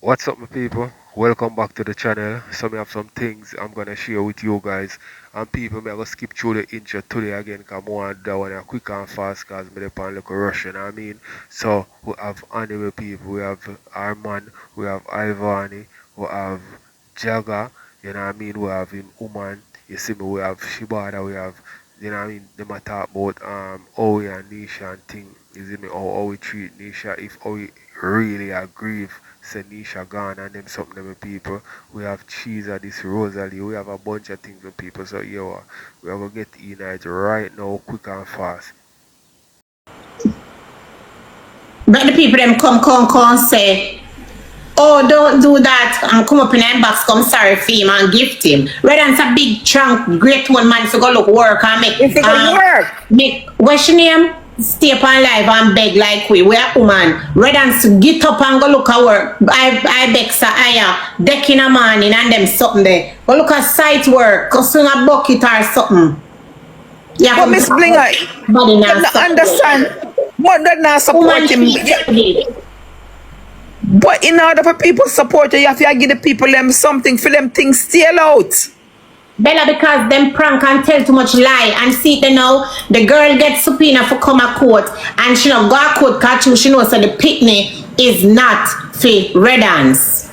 What's up, my people? Welcome back to the channel. So, I have some things I'm gonna share with you guys. And people, may I go skip through the intro today again, because I want that one quick and fast, because I'm on like a rush, you know what I mean? So, we have anime people, we have Arman, we have Ivani, we have Jaga, you know what I mean? We have him, Uman, you see me, we have Shibata, we have, you know what I mean? They might talk about Owie and Nisha and thing, you see me, how we treat Nisha, if Owie really agree say Nisha gone and them something them with people. We have cheese at this Rosalie, we have a bunch of things with people. So yo, we are gonna get in it right now, quick and fast. But the people them come say, oh, don't do that. And come up in the box, come sorry for him and gift him. Rather than a big chunk, great one man to go look work and make If it go work. what's your name? Stay up on live and beg like we are woman. Rather than to get up and go look at work. I beg sa aya, deck in a morning and them something there. Go look at site work, go swing a bucket or something. Yeah, But Miss Blinger, I don't understand. What that not support him. But in order for people to support you, you have to give the people them something for them things still out. Bella, because them prank and tell too much lie and see they know the girl gets subpoena for come a court and she not go a court cause she knows that the picnic is not for red hands.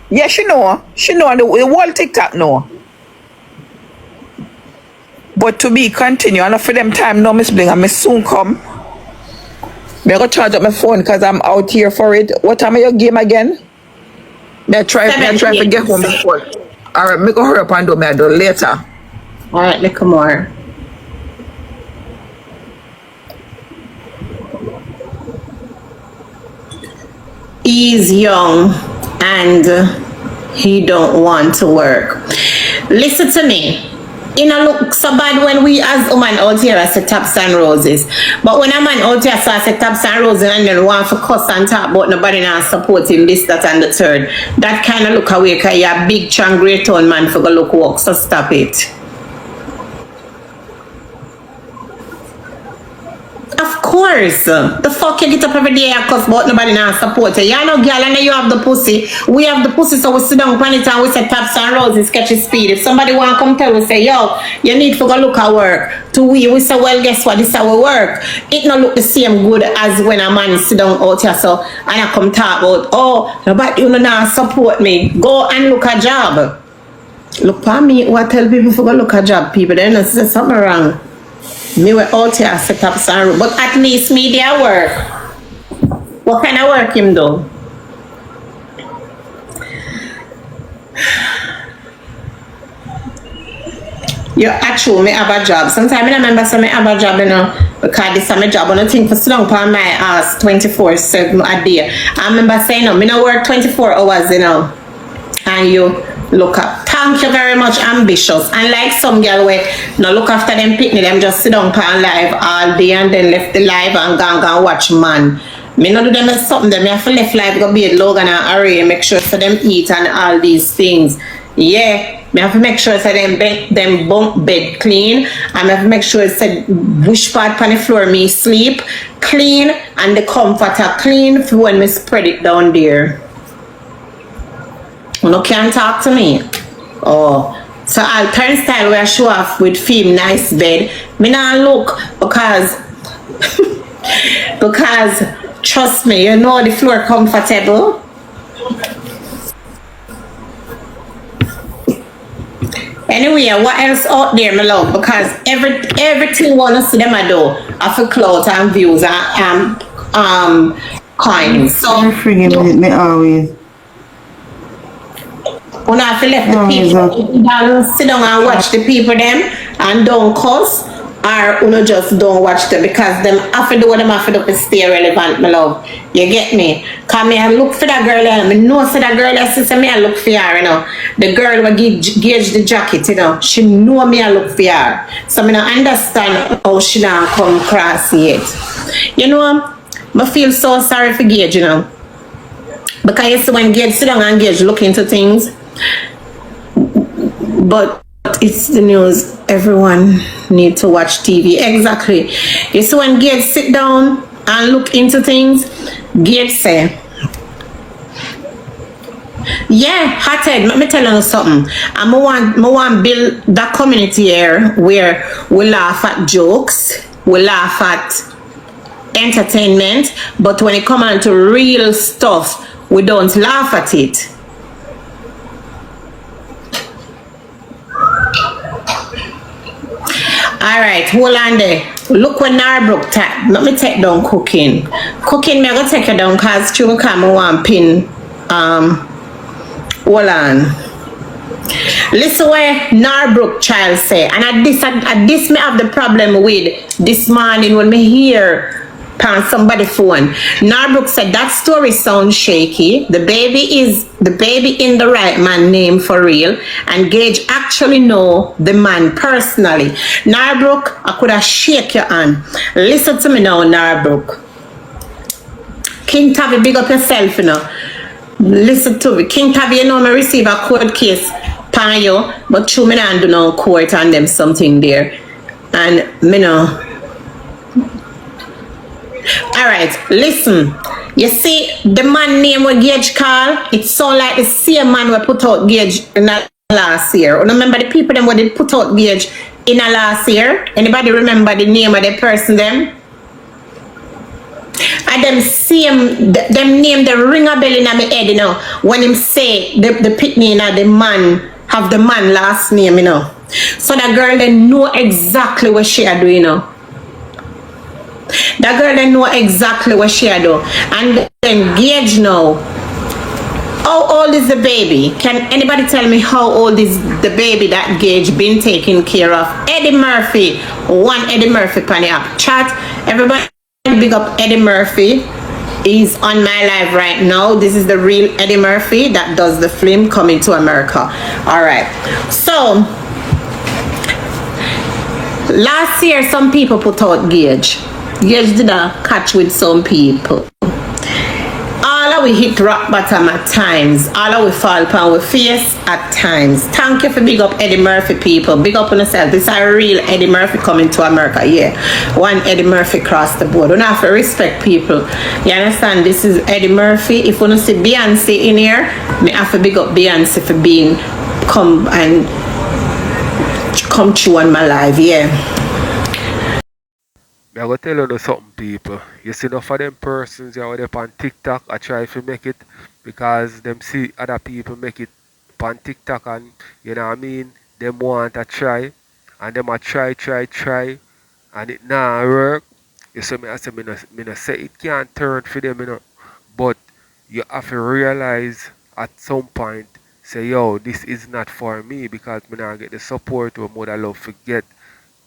Yeah, she know the whole TikTok know. But to be continue, and for them time no Miss Blinger, I soon come. I go charge up my phone because I'm out here for it. What time are your game again? I try to get home before. Alright, me go hurry up and do me do later. Alright, look more. He's young and he don't want to work. Listen to me. It don't look so bad when we as a man out here say taps and roses. But when a man out here say taps and roses and then want to cuss and talk about nobody not supporting this, that and the third, that kind of look away because you're a big chang great tone man for go look work. So stop it. Of course. The fuck you get up every day and cuss about nobody not support you. You know girl and you have the pussy. We have the pussy so we sit down on it and we say taps and roses, sketchy speed. If somebody want to come tell we say, yo, you need to go look at work. To we say, well guess what, this is our work. It not look the same good as when a man sit down out here so and I come talk about, oh, nobody you know not support me. Go and look a job. Look for me, what tell people to go look a job, people. They don't say something wrong. Me were out here set up some, but at least media work. What kind of work him do? You actually me have a job. Sometimes I remember some me have a job, you know, because this is my job. I don't think for so long on my ass 24/7 a day. I remember saying no, me no work 24 hours, you know. And you look up. Thank you very much, ambitious. And like some girl where no look after them picnic, them just sit down on live all day and then left the live and go watch man. Me not do them as something them. Me have to left live go be Logan and Ari, make sure so them eat and all these things. Yeah, me have to make sure so them bunk bed clean. And me have to make sure so bush part on the floor me sleep clean and the comforter clean for when me spread it down there. You can't talk to me. Oh, so I'll turn style where I show off with film nice bed. Me not look because because trust me, you know the floor comfortable. Anyway, what else out there, my love? Because everything wanna see them I do. I feel clothes and views and coins. So I'm freaking me always. When I feel left the people down, sit down and watch the people them and don't cuss, or you just don't watch them because them have to do what them have to do to stay relevant, my love. You get me? Cause me I look for that girl and I know so that girl that sister me I look for her, you know. The girl will gauge the jacket, you know. She know me I look for her. So I don't understand how she don't come across yet. You know, I feel so sorry for Gage, you know. Because you see when Gage sit down and Gage look into things. But it's the news. Everyone need to watch TV. Exactly. You see when Gage sit down and look into things, Gage say, Yeah, Hothead, let me tell you something. I want build that community here where we laugh at jokes, we laugh at entertainment, but when it comes on to real stuff, we don't laugh at it. Alright, hold on there. Look when Narbrook type. Let me take down cooking. Cooking, me gonna take it down because you come one pin. Hold on. Listen where Narbrook child say, and at this me have the problem with this morning when me hear on somebody phone. Narbrook said that story sounds shaky. The baby in the right man name for real, and Gage actually know the man personally. Narbrook, I could have shake your hand. Listen to me now, Narbrook. King Tavi, big up yourself, you know. Listen to me. King Tavi, you know me receive a court case pan you, but true me not do no court on them something there. And me know. Alright, listen. You see, the man name what Gage call, it's so like the same man we put out Gage in the last year. Remember the people them what they put out Gage in the last year? Anybody remember the name of the person them? And them same, them name the ring a bell in my head, you know, when him say the pitney of the man, have the man last name, you know. So that girl then know exactly what she a do, you know. That girl then know exactly what she a do. And then Gage now. How old is the baby? Can anybody tell me how old is the baby that Gage been taking care of? Eddie Murphy. One Eddie Murphy pan the app. Chat. Everybody big up Eddie Murphy. He's on my live right now. This is the real Eddie Murphy that does the film Coming to America. Alright. So last year some people put out Gage. Gage did a catch with some people. All of we hit rock bottom at times. All of we fall upon our face at times. Thank you for big up Eddie Murphy people. Big up on yourself. This is a real Eddie Murphy coming to America. Yeah. One Eddie Murphy across the board. We don't have to respect people. You understand? This is Eddie Murphy. If you want to see Beyonce in here, me have to big up Beyonce for being come true on my life. Yeah. I go tell you something, people. You see enough of them persons out there on TikTok I try to make it because them see other people make it on TikTok and you know what I mean, them want to try and them a try and it not work. You see me I say me no say it can't turn for them, you know. But you have to realize at some point say yo, this is not for me because me not get the support or mother love to get,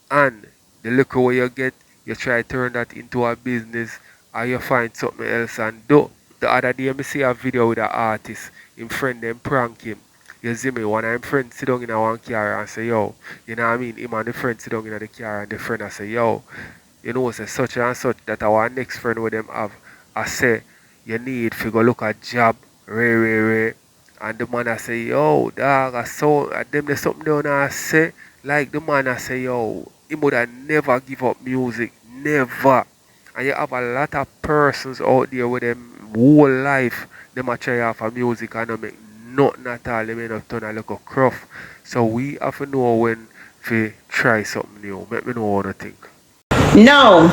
and the little way you get you try to turn that into a business or you find something else and do. The other day I see a video with an artist, him friend them prank him. You see me, one of them friends sit down in a one car and say, yo, you know what I mean? Him and the friend sit down in the car and the friend I say, yo, you know, say such and such that our next friend with them have. I say, you need to go look at job, re. And the man I say, yo, dog, I saw them there's something down I say, like the man I say, yo, he would have never give up music, never. And you have a lot of persons out there with them whole life, them a try off of music and don't make nothing at all, they may not turn a little cruff. So we have to know when to try something new. Make me know what to think. No.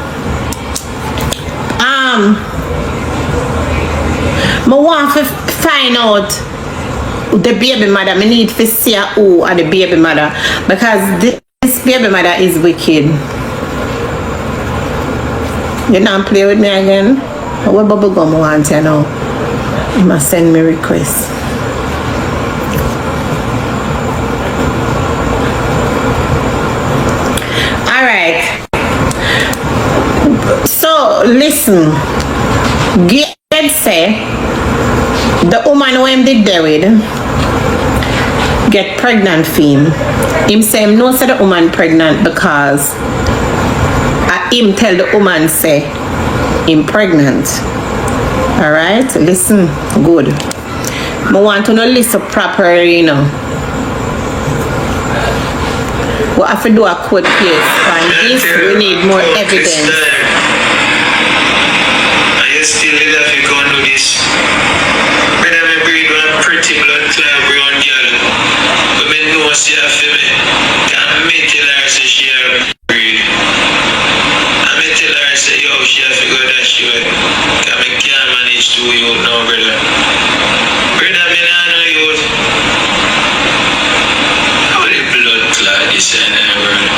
I want to find out the baby mother. I need to see who are the baby mother because this baby mother is wicked. You not play with me again? What bubble gum want you now? You must send me requests. Alright. So listen. Cked say the woman who him did there with get pregnant for him. Him say him no say the woman pregnant because him tell the woman say him pregnant. Alright, listen good. I want to know listen properly, you know. We have to do a court case and this we need more evidence. Are you still there if you can't do this? Better me breed one pretty blood around girl. But me know she have for me. Can me tell her say she have breed. And me tell her say yo she have to go that she way. Cause me can't manage to you now, brother. Brother, me nah know you. How the blood clot this and that, brother.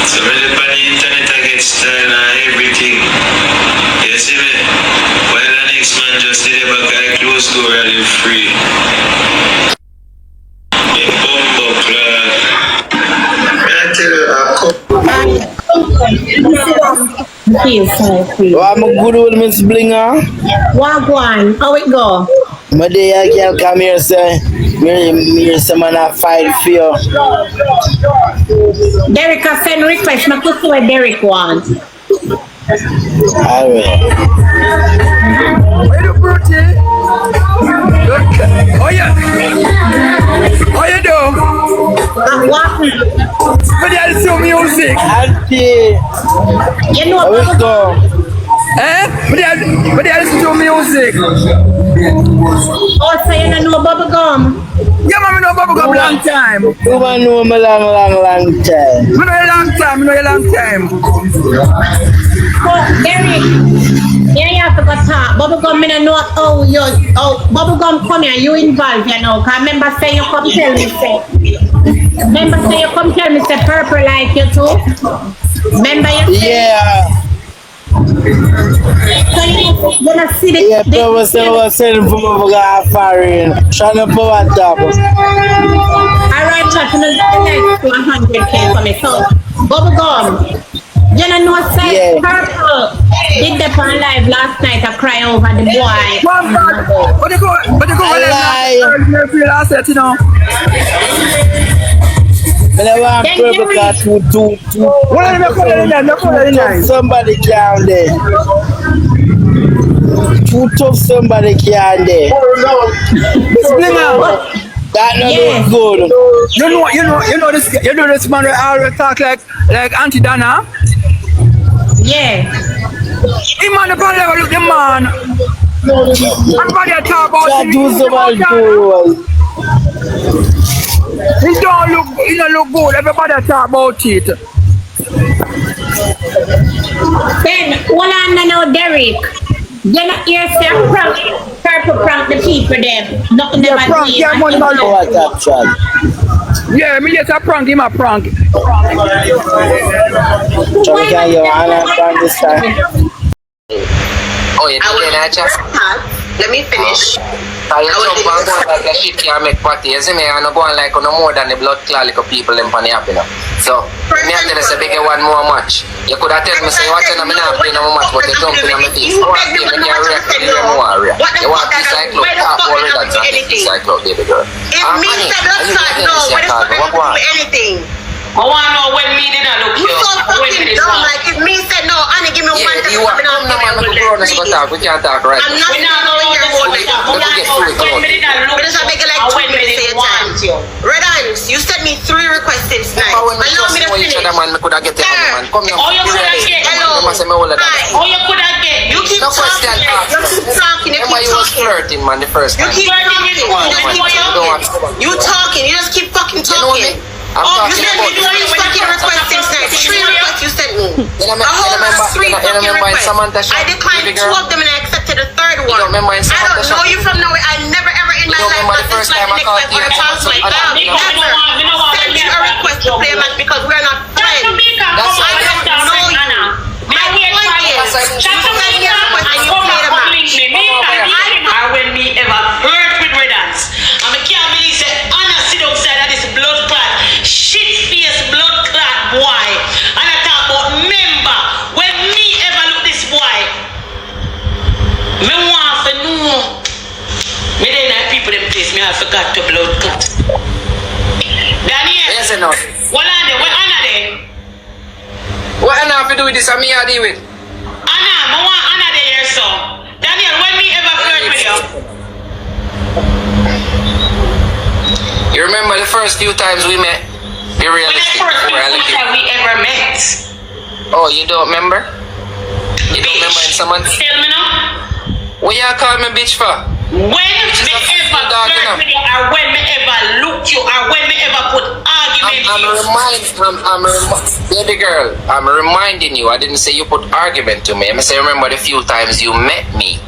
So when the on the internet I get style and everything. You see me? While the next man just did it back I close door and live free. Me bumbo clad. I tell you I'm a good old Miss Blinger. Wagwan, how it go? My day I can come here say, me someone I fight for you. Derek has sent request. I put what Derek wants. Alright. Where you pretty? Oh yeah. How you do? What? But you listen to music. Auntie, You know how it go? But you listen to music. Oh, so you don't know bubblegum? Yeah, man, we know bubblegum long time. You want to know me long time. We know a long time, we know a long time. Oh, Derek, yeah, you have to go talk. Bubblegum, me don't know how you, bubblegum come here, you involved, you know. Cause remember say you come tell me, say. Remember say you come tell me, say purple like you too. Remember you say? Yeah. So you gonna see the... Yeah, people say what's saying from over foreign. Trying to power top. Alright, chat, you know, like 100K for me. So, bubblegum, you don't know, say, Yeah. purple did the on live last night. I cry over the boy. One bad. But you go last set, you know. But I want purple car two. What are you calling Somebody can there. Too tough somebody can there. That not look good. You know this man always talk like Auntie Dana. Yeah. He man the level look the man. Everybody talk about That him. do somebody do. He don't look good. Everybody talk about it. Then, hold on now, Derek. You not hear say purple prank the people them. Nothing Yeah, never prank, do. yeah, money man. What that chat? Yeah, me just a prank, him a prank. Trying to get your hand on this time. Oh, you did that, just Let me finish. you jump and go like a shit can't make party. You see me, I'm not going like no more than the blood clot like people in Pani up, you know. So, me I tell you, say, big one more match. You could have told me, say, watch and I'm not playing no more match, but you jump in on my teeth. You want to give me a react to the more area. You want to cycle, half all the dance and cycle, baby girl. It means that blood clot, no. What the fuck I do anything? I want to know when me did not look You you. so fucking dumb. Like if me said no, Annie give me one Yeah, time. you are no man to grow us but talk. We can't talk right I'm now. not going here about like Let me get through it. Come on. but it's a big like 2 minutes at a time. Red Ants, you sent me 3 requests since night. When we Allow trust me to each finish. other, man, we could have get it. Man, come here. Oh, you could have get. Hello. Hi. Oh, you could have get. You keep No talking. question asked. You keep talking. You Remember keep you was talking. flirting, man, the first You time. keep talking. You just keep talking. You talking. You just keep fucking talking. I'm Oh, you talking sent me about 3 fucking requests since night. 3 requests you sent me. You A whole remember 3 fucking requests. Samantha shop, I declined baby 2 girl? of them and I accepted the 3rd one. don't remember in I Samantha don't know shop? you from nowhere. I never ever in my don't life remember got the first this time I like called next on a you? chance like that. Me Never send you a request to play a match because we're not friends. That's I don't know you. My point is, you send me a request and you play the match. And when me ever hurt with Red Ants, and I can't believe that Anna sit outside of this blood clot, shit face blood clot boy. And I talk about member, when me ever look this boy, me want to know. Me then I people them place me I forgot to blood clot. Daniel, Yes or no? what are they? What Anna there? What I have to do with this? I'm here to deal with. Anna, I want Anna there here so. Daniel, when me ever flirt with you? You You remember the first few times we met? Be When the realistic. first time we ever met. Oh, you don't remember? You don't remember in someone? Tell me now. What y'all call me bitch for? When me ever flirt with you, or when me ever looked you, or when me ever put argument baby girl, I'm reminding you. I didn't say you put argument to me. I say remember the few times you met me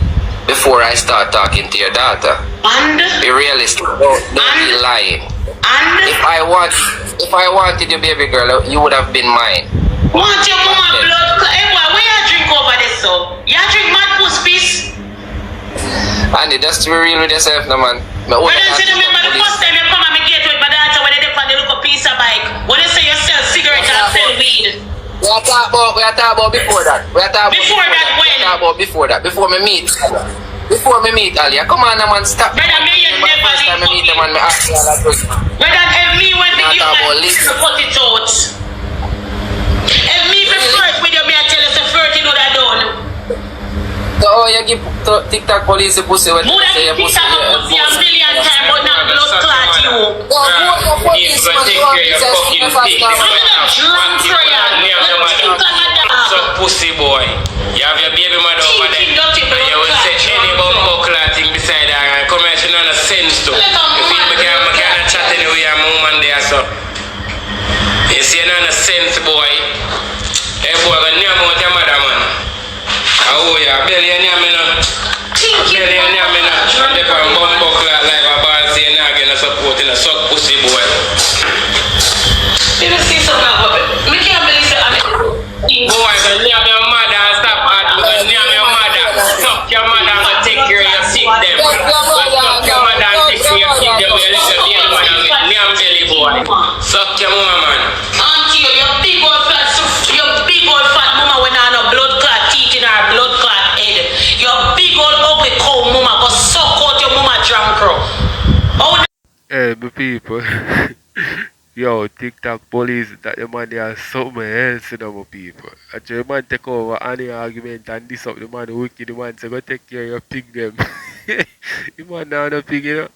before I start talking to your daughter. And be realistic. Don't be lying. And if I wanted you, baby girl, you would have been mine. Want your mama blood? Hey boy, where you drink over this so? You drink mad puss piece? Andy, just to be real with yourself, no man. When I say remember the first time you come and me get with my daughter when they depend on the little piece of bike. When you say you sell cigarettes and sell weed. We are talking about before that. Before that. Before me meet. Before me meet Alia. Come on, man, stop. Brother, me you never time I meet them and me ask you all that question. Brother, if me when me you to cut it out. If me be flirt with you, me I tell you some flirting what I done. So you give TikTok police the pussy when you say your pussy a million times but not blood clot you. Police man, you are drunk for you. So pussy boy. You have your baby mother over there. And you will say any bumbo clotting beside her and come here, she don't have sense to. You feel me can't chat anyway, I'm a woman there, so. You see, you don't have sense, boy. Hey, boy, I name out your mother, man. Oh, yeah, belly and yamina. Belly and yamina. They can bumbo clot like a ball, say, you're not getting a support in a suck pussy, boy. You don't see something about it. I can't believe it. Boy, so name your mother and stop at because name your mother. Suck your mother and take care of your sick them. Suck your mother and take care of your sick them. You listen to your mother with name belly boy. Suck your mama, man. Auntie, your big old fat mama when I have no blood clot teeth in her blood clot head. Your big old ugly cow mama go suck out your mama drunk. Oh, Hey, my people. Yo, TikTok police that the man there something else, you know, my people. Actually, the man take over any argument and this up the man wicked, the man say go take care of your pig them. The man now no pig, you know.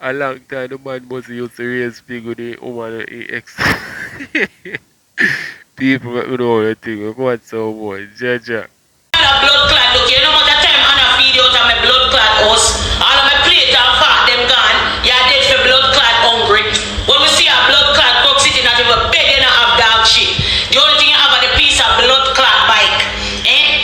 A long time the man must used to raise pig with the woman and the ex. People let me know what you think. What's so much? Jaja. blood clot, look, you know what the time I feed out of my blood clot house. All of my plate and fat them gone. You're dead for blood clot hungry. When we see a blood clot box sitting at your bed, you don't have dog shit. The only thing you have is a piece of blood clot bike.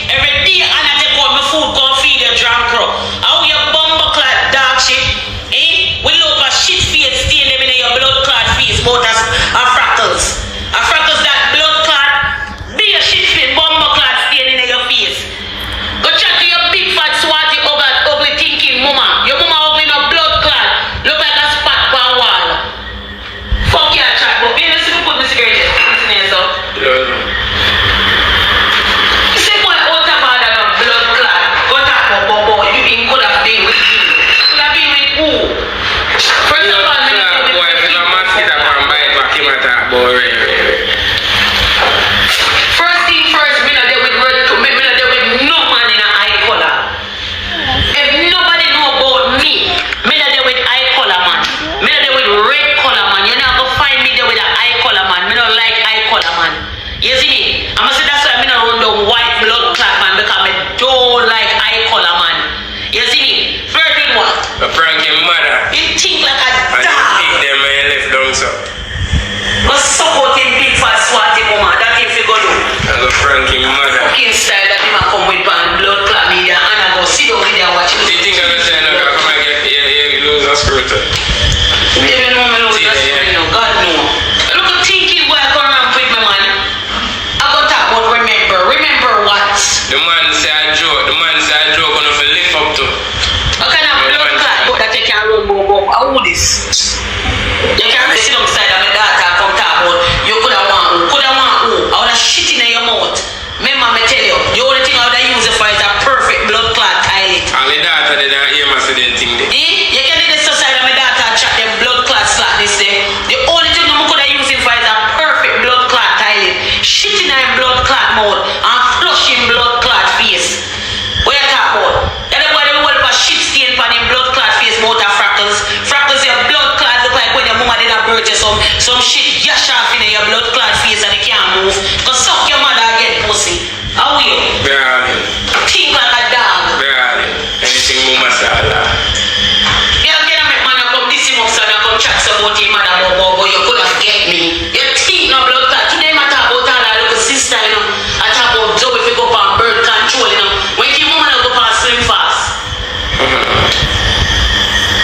Every day I take out my food, come feed your drunk crow. How your bumper clot dog shit? We look at shit face, stain them in your blood clot face, both as a freckles. A freckles that blood clot, be a shit face, bumper clot stain in your face. Go chat to your big fat swatty ugly thinking mama. Your mama ugly no blood clot. Look like a spot on wall. Fuck your chat, but you see me put my cigarette in this up. You say boy out about that blood clot. Go talk about you could have been with you. Could have been with who? First of all, boy, if you don't mask it up and bite back, you might talk about it. first thing first, me not there with no man in a eye color. If nobody know about me not there with eye color man. Me not there with red color man. You're not gonna find me there with an eye color man. Me not like eye color man. You see me? I'ma say that's why me not run down white blood clot man because me don't like eye color man. You see me? Flirting what? A prank your mother. You think like a And you dog. pick them and you left down so. But support him big fat swatty mama. That if you go do. And go prank your mother. Fucking style that him a come with pan blood clot media and I go sit down with there watch Do you think I'm going to say no, come and get you lose a screw to? Even know me know See, that's yeah. you know, God know. Look at thinking boy I come around with me man. I go talk about remember what? The man say I joke gonna feel lift up to. What kind of blood clot that you can run boom. How old is? You can't sit down beside of my daughter come talk about you coulda want who. I wanna shit in your mouth. Remember me tell you, the only thing I would use it for is a perfect blood clot toilet. And my daughter did not hear my saying thing there. You can do this side of my daughter chat them blood clots like this day. The only thing I could have used him for is a perfect blood clot toilet. Shit in her blood clot mouth and flushing blood clot face. What you talk about? Everybody will have a shit stain on him blood clot face mouth of freckles. Freckles your blood clot look like when your mama some shit yash off in your blood clot face and you can't move. Cause suck your mother again, pussy. How are you? Darling. Think like a dog. Darling. Anything mama sala. Yeah, then I make man come this him up so I come chat about him mother but you could have get me. You think no blood clot. Today I talk about all our little sister, you know. I talk about Joe if you go on birth control, you know. When you woman go on slim fast.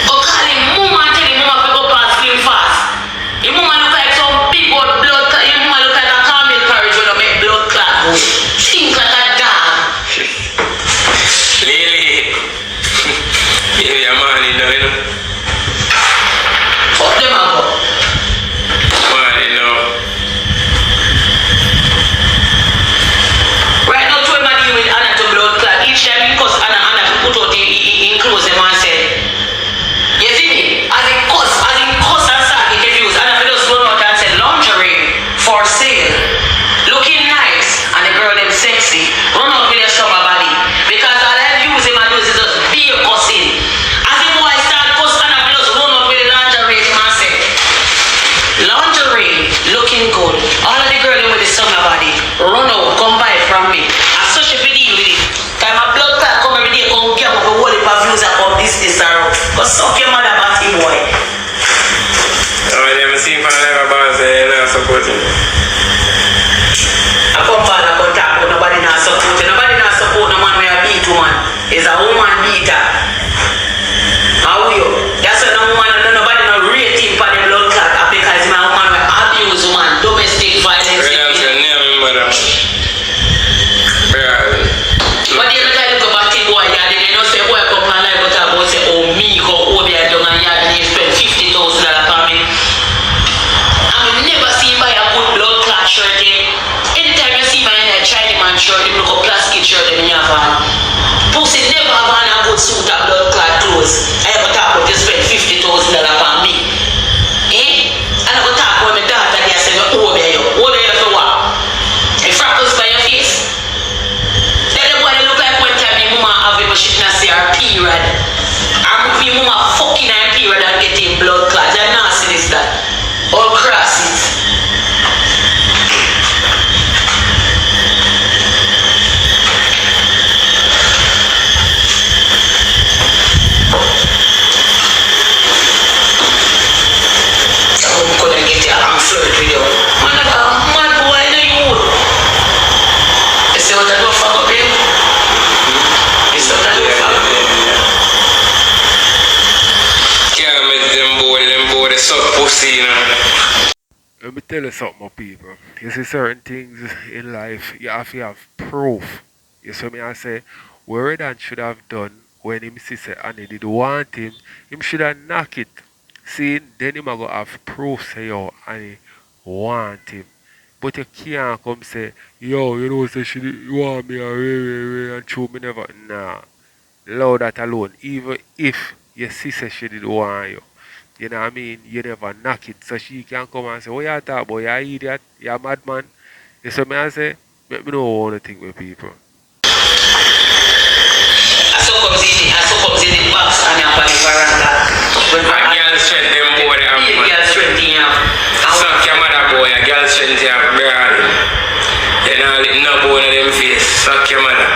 Oh, call him mama and tell him mama pick up and slim fast. Your mama look like some big old blood clot. Your mama look like a camel carriage when you make blood clot. Think like a dog. Lily. Yeah, your man, you know. Fuck them up. Man, you know. Right now, 12 man with Anna to blood clot. Each time he cuss Anna to put out in clothes them and say, you see me? As he cuss and start get confused. Anna just run out and say, lingerie for sale. Looking nice. And the girl them sexy. Run out with your summer body. Because all I use him and do is just be cussing. As the boy start cuss Anna just run out with the lingerie and say, lingerie looking good. All of the girl with the summer body. Run out, come buy from me. And such a video with it. Time my blood clot come every day, come get up a whole heap of views about this or go suck your mother batty boy. Oh, you haven't seen from never boss, you're not supporting. I come back and come talk about nobody not support. Nobody not support no man where a beat woman. Is a woman beater. How are you? That's why no woman, nobody not rate him for the blood clot because he's a woman where abuse woman, domestic violence. But the other guy look up at the boy, yeah, they don't say boy come and live but about say, oh me go over there down and yard and he spend $50,000 for me. I never see him buy a good blood clot shirt in. Anytime you see my China man shirt, him look up plastic shirt in your van. Pussy never have on a good suit of blood clot clothes. I ever talk about you spend $50,000 for me. Eh? I never talk about my daughter there say you over there, you over there for what? A freckles by your face. Look like one time your mama have him she not see her period. And your mama fucking her period and getting blood clot. They're not see this that. All cross it. Someone couldn't get you and flirt with you. Man, mad boy, no you. You see what I do for up here? Can't make them boy, suck pussy, you know. Let me tell you something, my people. You see certain things in life, you have to have proof. You see me I say, what Redan should have done when him see say Annie did want him should have knock it. See, then him a go have proof say yo Annie want him. But you can't come say, yo, you know say she did want me and show me never. Nah. Allow that alone. Even if your sister she did want you. You know what I mean? You never knock it. So she can come and say, what you talk about? You an idiot? You a madman? You see me I say, let me know what to think with people. I saw comes in the box and I'm on the veranda. A girl strength them boy they have. A girl strength in you. Suck your mother boy, a girl strength you have, girl. You know, let no bone in them face. Suck your mother.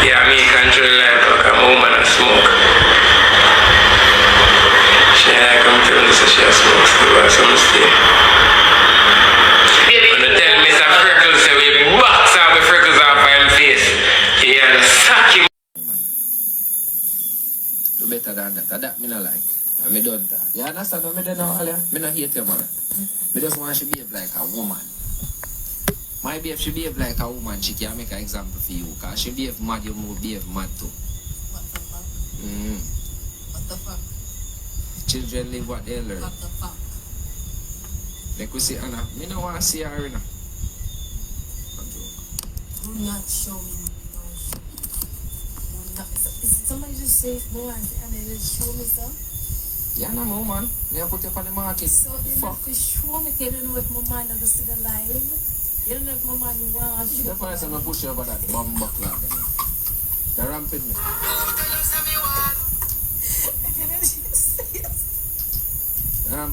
Yeah, me control life like I'm a woman and smoke. She ain't come to me so she a smoke still or some stay. When you tell me some freckles say we box out the freckles off of him face. Yeah, suck him. Do better than that. That me not like. And me don't talk. You understand what me do now, Alia? Me not hate your mother. Me just want she behave like a woman. My babe, she behave like a woman, she can make an example for you. Because she behave mad, you move behave mad too. What the fuck? What the fuck? Children live what they learn. What the fuck? Like we see Anna, me don't want to see her, you know. Do not show me. Is somebody just say, boy, and they just show me stuff? Yeah, no, man. Me I put you on the market. So they have to show me, because you don't know if my mind is still alive. You don't know if my mind will want to show me. The first time I push you over that bomb buckler. They're ramping me.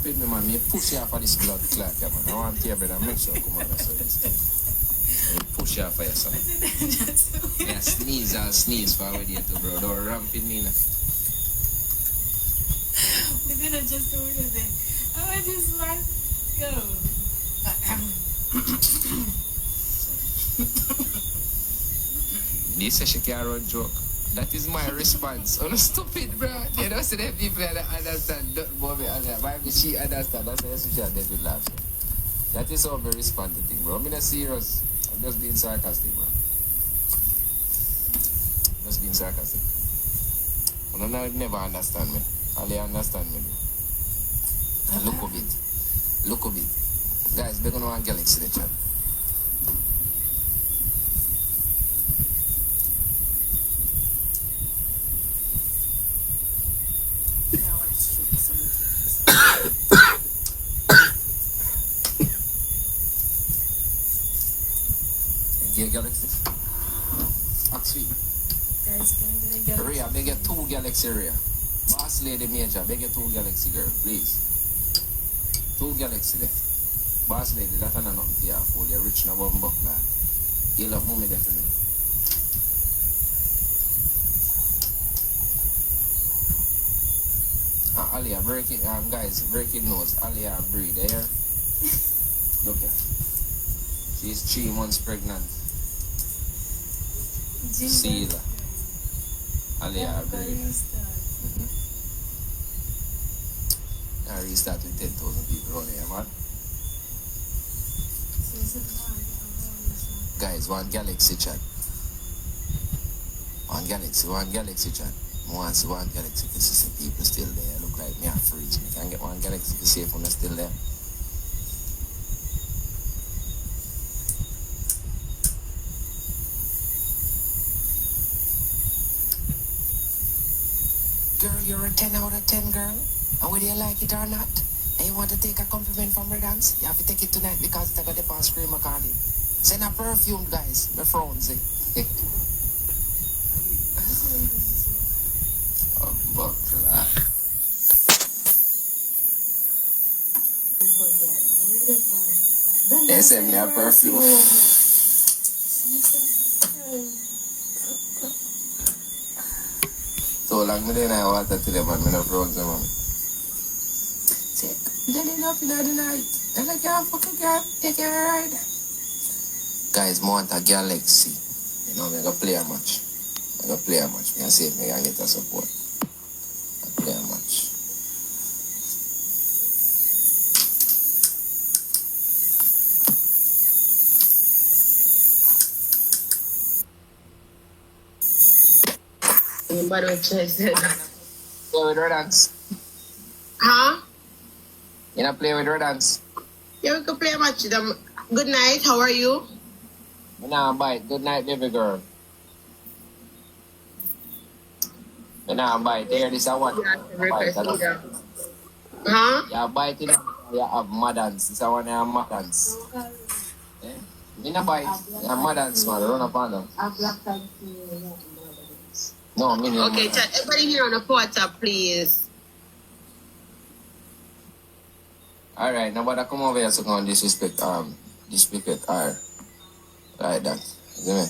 ramping me, man. Me push you off of this blood clot, yeah, man. I want to hear, brother. Make sure come on, that's what this thing. Me push you off of your son. Yeah, sneeze, I'll sneeze for already, bro. Don't ramping me, now. We're gonna just go with it. I just want to go. This is she can't run joke. That is my response. Oh, no, stupid, bro. You know, see the people that understand. Don't bother me. Why she understand? That's why she should David laugh. That is how I respond to things, bro. I'm not serious. I'm just being sarcastic, bro. Just being sarcastic. You know, never understand me. All they understand me, bro. Look a bit. Look a bit. Guys, they're going to want Galaxy, the chat. Galaxy. Actually, Guys, can I get a Rhea, they get 2 Galaxy Rhea. Boss Lady Major, they get 2 Galaxy girl, please. 2 Galaxy there. Boss Lady, that are nothing to you for. They're rich in a one buck, man. You love mommy definitely. Alia, break it, guys, breaking nose. Alia, breathe there. Look here. She's 3 months pregnant. Seal. Alia, breathe. I restart with 10,000 people on here, man. Guys, one Galaxy chat. One Galaxy chat. Want to see one Galaxy to see some people still there. Look like me, I freeze. Me can get one Galaxy to see if I'm still there. Girl, you're a 10 out of 10, girl. And whether you like it or not, and you want to take a compliment from Redance, you have to take it tonight because it's got the pan scream McCarthy. Send a perfume, guys. My phone's it. Oh, fuck that. They send me a perfume. So long me then I water to them and me no froze them on. Say, then up in the night. And I can't fucking girl, take a ride. Guys, I want a Galaxy. You know, I'm going to play a match. I'm going to play a match. Me see if I can get a support. I play a match. Anybody with choices? Play with Redance. Huh? You know, play with Redance. Yeah, we can play a match. Good night, how are you? Nah, bite. Good night, baby girl. Nah, bite. There, this is what. Huh? Yeah, bite it. You have madans. This is one of madans. Yeah? You know, bite. You have madans, man. Run up on them. No, me no. Okay, chat. Everybody here on the WhatsApp, please. Alright, nobody come over here so come disrespect her. Like that. See me?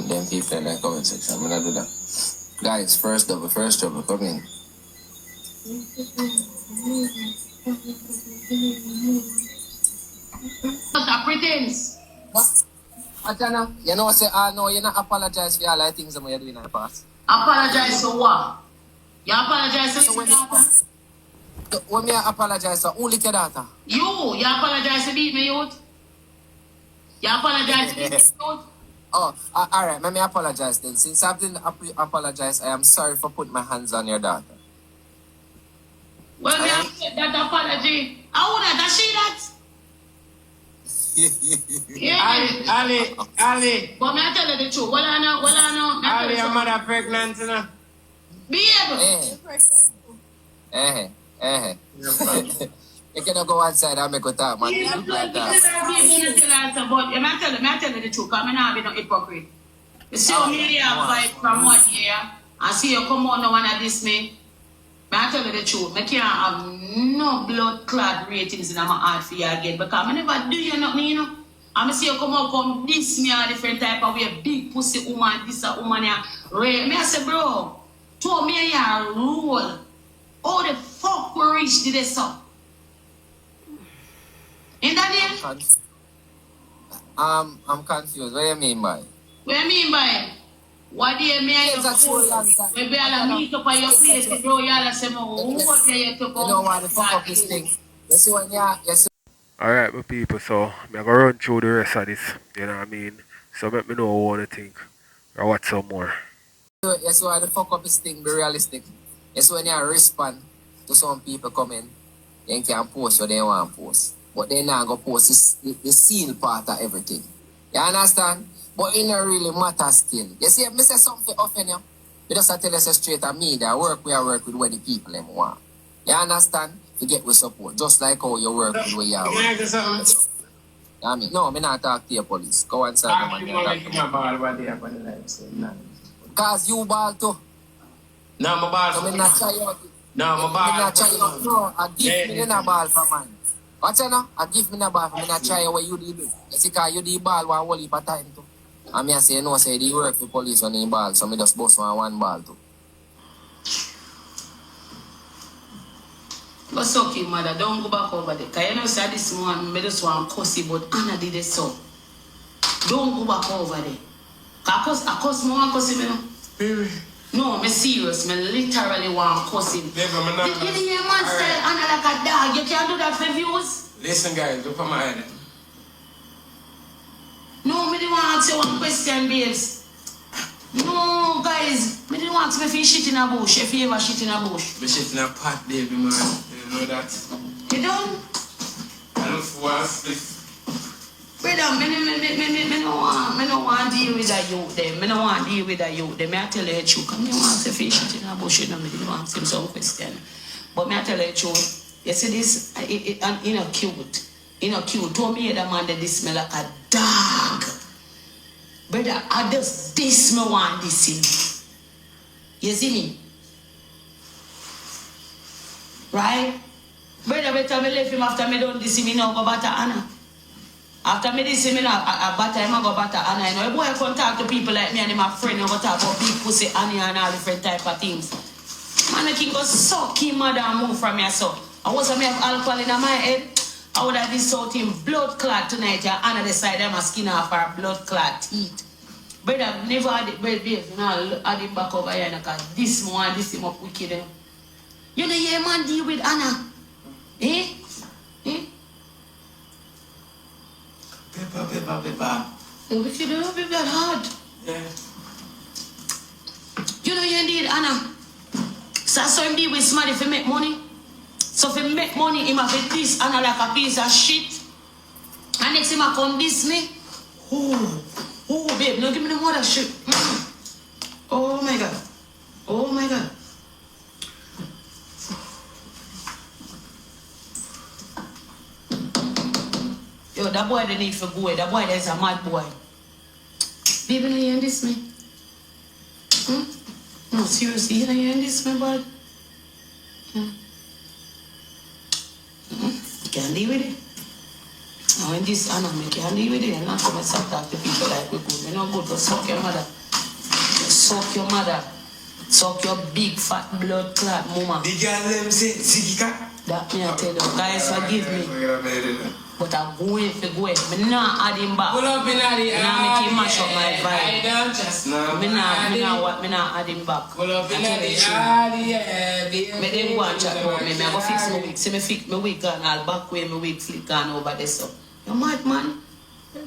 Them people in the comment section, I'm gonna do that. Guys, first trouble, come in. What pretense? What you know? You know, say, no, you not apologize for all the things that you're doing in the past. Apologize for what? You apologize for your daughter? When me apologize for only your daughter? You apologize to beat me, youth? You apologize to beat me, youth? Oh, alright, let me apologize then. Since I didn't apologize, I am sorry for putting my hands on your daughter. Well, me accept that apology. I would have she that. Yeah. Ali. But me I tell you the truth. Well, I know. Ali, your mother pregnant, you know? Be able. You cannot go outside and make a talk, man. Yeah, Look like that. But I tell you the truth, because I'm not being no hypocrite. You see how me have fight from 1 year, and see you come on now and diss me. I tell you the truth, I can't have no blood clot ratings in my heart for you again because I never do you nothing, you know. I'm see you come out, come this me a different type of way, big pussy woman, this a woman here. Me I say, bro, told me a rule. How the fuck we reach to this up? Ain't that it? I'm confused. What do you mean by? What do you mean by? What do you mean? We be able to meet up at your place to go, y'all say, what do you to go? You don't want to fuck up this thing. You see when you see. Alright, my people, so I'm gonna run through the rest of this, you know what I mean? So let me know what you think or what some more. You see why the fuck up this thing be realistic. You see when you respond to some people coming, they can post what they want to post. But they not go post the seal part of everything. You understand? But it don't really matter still. You see, I say something often, you. You just tell us straight at me that we work with what the people them want. You understand? You get with support. Just like how you work with where you are. I mean, no, I'm not talk to your police. Go inside the man. Because you ball too. No, I'm a ball. So I'm not try out. No, I'm a ball. No, I give me a ball for man. Watch out now. I give me a ball for me. I try what you did. You see, because you did ball one whole heap of time too. And I say, no, say, they work with police on the ball, so I just bust one ball too. What's okay, mother? Don't go back over there. Because you know, say this one, I just want to cuss you, but Anna did it so. Don't go back over there. Because I cuss me, want to cuss him, you know? Baby. No, I'm serious. I literally want to cuss him. Baby, I'm not. You hear man style Anna like a dog. You can't do that for views. Listen, guys, look at my head. No, I didn't want to ask you one question, babes. No, guys, I didn't want to be shit in a bush. If you ever shit in a bush. Be shit in a pot, baby, man. You know that? You don't? I don't want to. Brother, I don't want to deal with that youth them. I don't want to deal with that youth them. I tell you the truth. I don't want to be shit in a bush. I didn't want to ask him some question. But I tell you the truth. You see this? You know, cute. You know, cute. Told me that man that this smell like a dog. Brother, I just this me want this in. You see me? Right? Brother, better me left him after me done this, me now go batter Anna. After me this, me now batter him, I go batter Anna. You know, a boy can talk to people like me and my friend, and go talk about big pussy Annie and all different type of things. Man, I can go suck him mother and move from here, so. I was a me have alcohol in my head. I would have this out in blood clot tonight. Yeah, Anna decide I'm a skin off her blood clot teeth. But I've never had it, but you know, I had it back over here because this one, this him up wicked. You know, yeah, man, deal with Anna. Eh? Eh? Pepper. If you don't be that hard. Yeah. You know, you need Anna. So I saw him deal with somebody if he make money. So if he make money, he might be this Anna like a piece of shit. And next him come this me. Oh, babe, no, give me the more that shit. Oh my God. Oh my God. Yo, that boy they need for go. That boy there's a mad boy. Baby, you hear this me? No, seriously, you hear this me, bud? You can't deal with it. Now when this Anna me can't deal with it, and not come and talk to people like we good. You're not good to suck your mother. Suck your mother. Suck your big fat blood clot mama. The girl them say Zigika. That me I tell you, guys forgive me. But I'm going to go. I'm not adding back. Pull up in the I'm making mash up my vibe. I don't just know. I'm not adding back. Pull up in the I didn't go and chat about me. I go fix my wig. See me fix my wig and I'll back way my wig flip gone over there. So you're mad, man.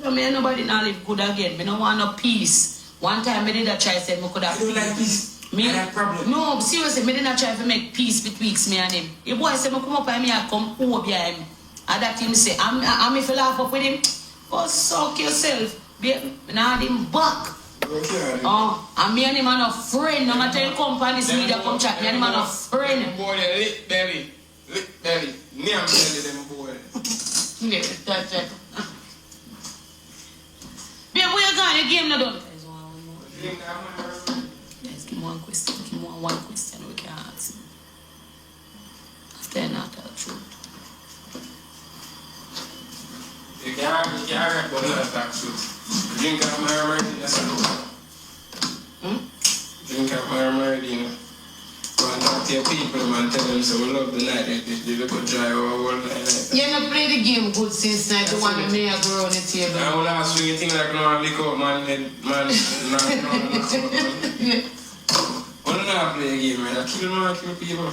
I mean, nobody now live good again. I don't want no peace. One time I did a try say I could have peace. You don't like peace? Me? I have problem. No, seriously, I didn't try to make peace between me and him. The boy said I come up and I come over behind him. And that him say, I'm if you laugh up with him, go suck yourself. Now him back. Okay. And me and him are a friend. No matter you come on this media, come chat, me and him are a friend. Them boy, they lick belly. Name belly, them boy. Yeah, that's it. Babe, where you going? The game not done. Let's give me one question. Give me one question we can ask him. They're not the truth. You can't write but not talk truth. Drink up my remedy, that's a no. Drink up my remedy, you know. Go and talk to your people, man, tell them so we love the night like this. They look at drive our whole night like that. You not play the game good since night, the one with me a grow on the table. I will ask you things like no one lick up, man, no. I don't know how to play a game, man. I kill people.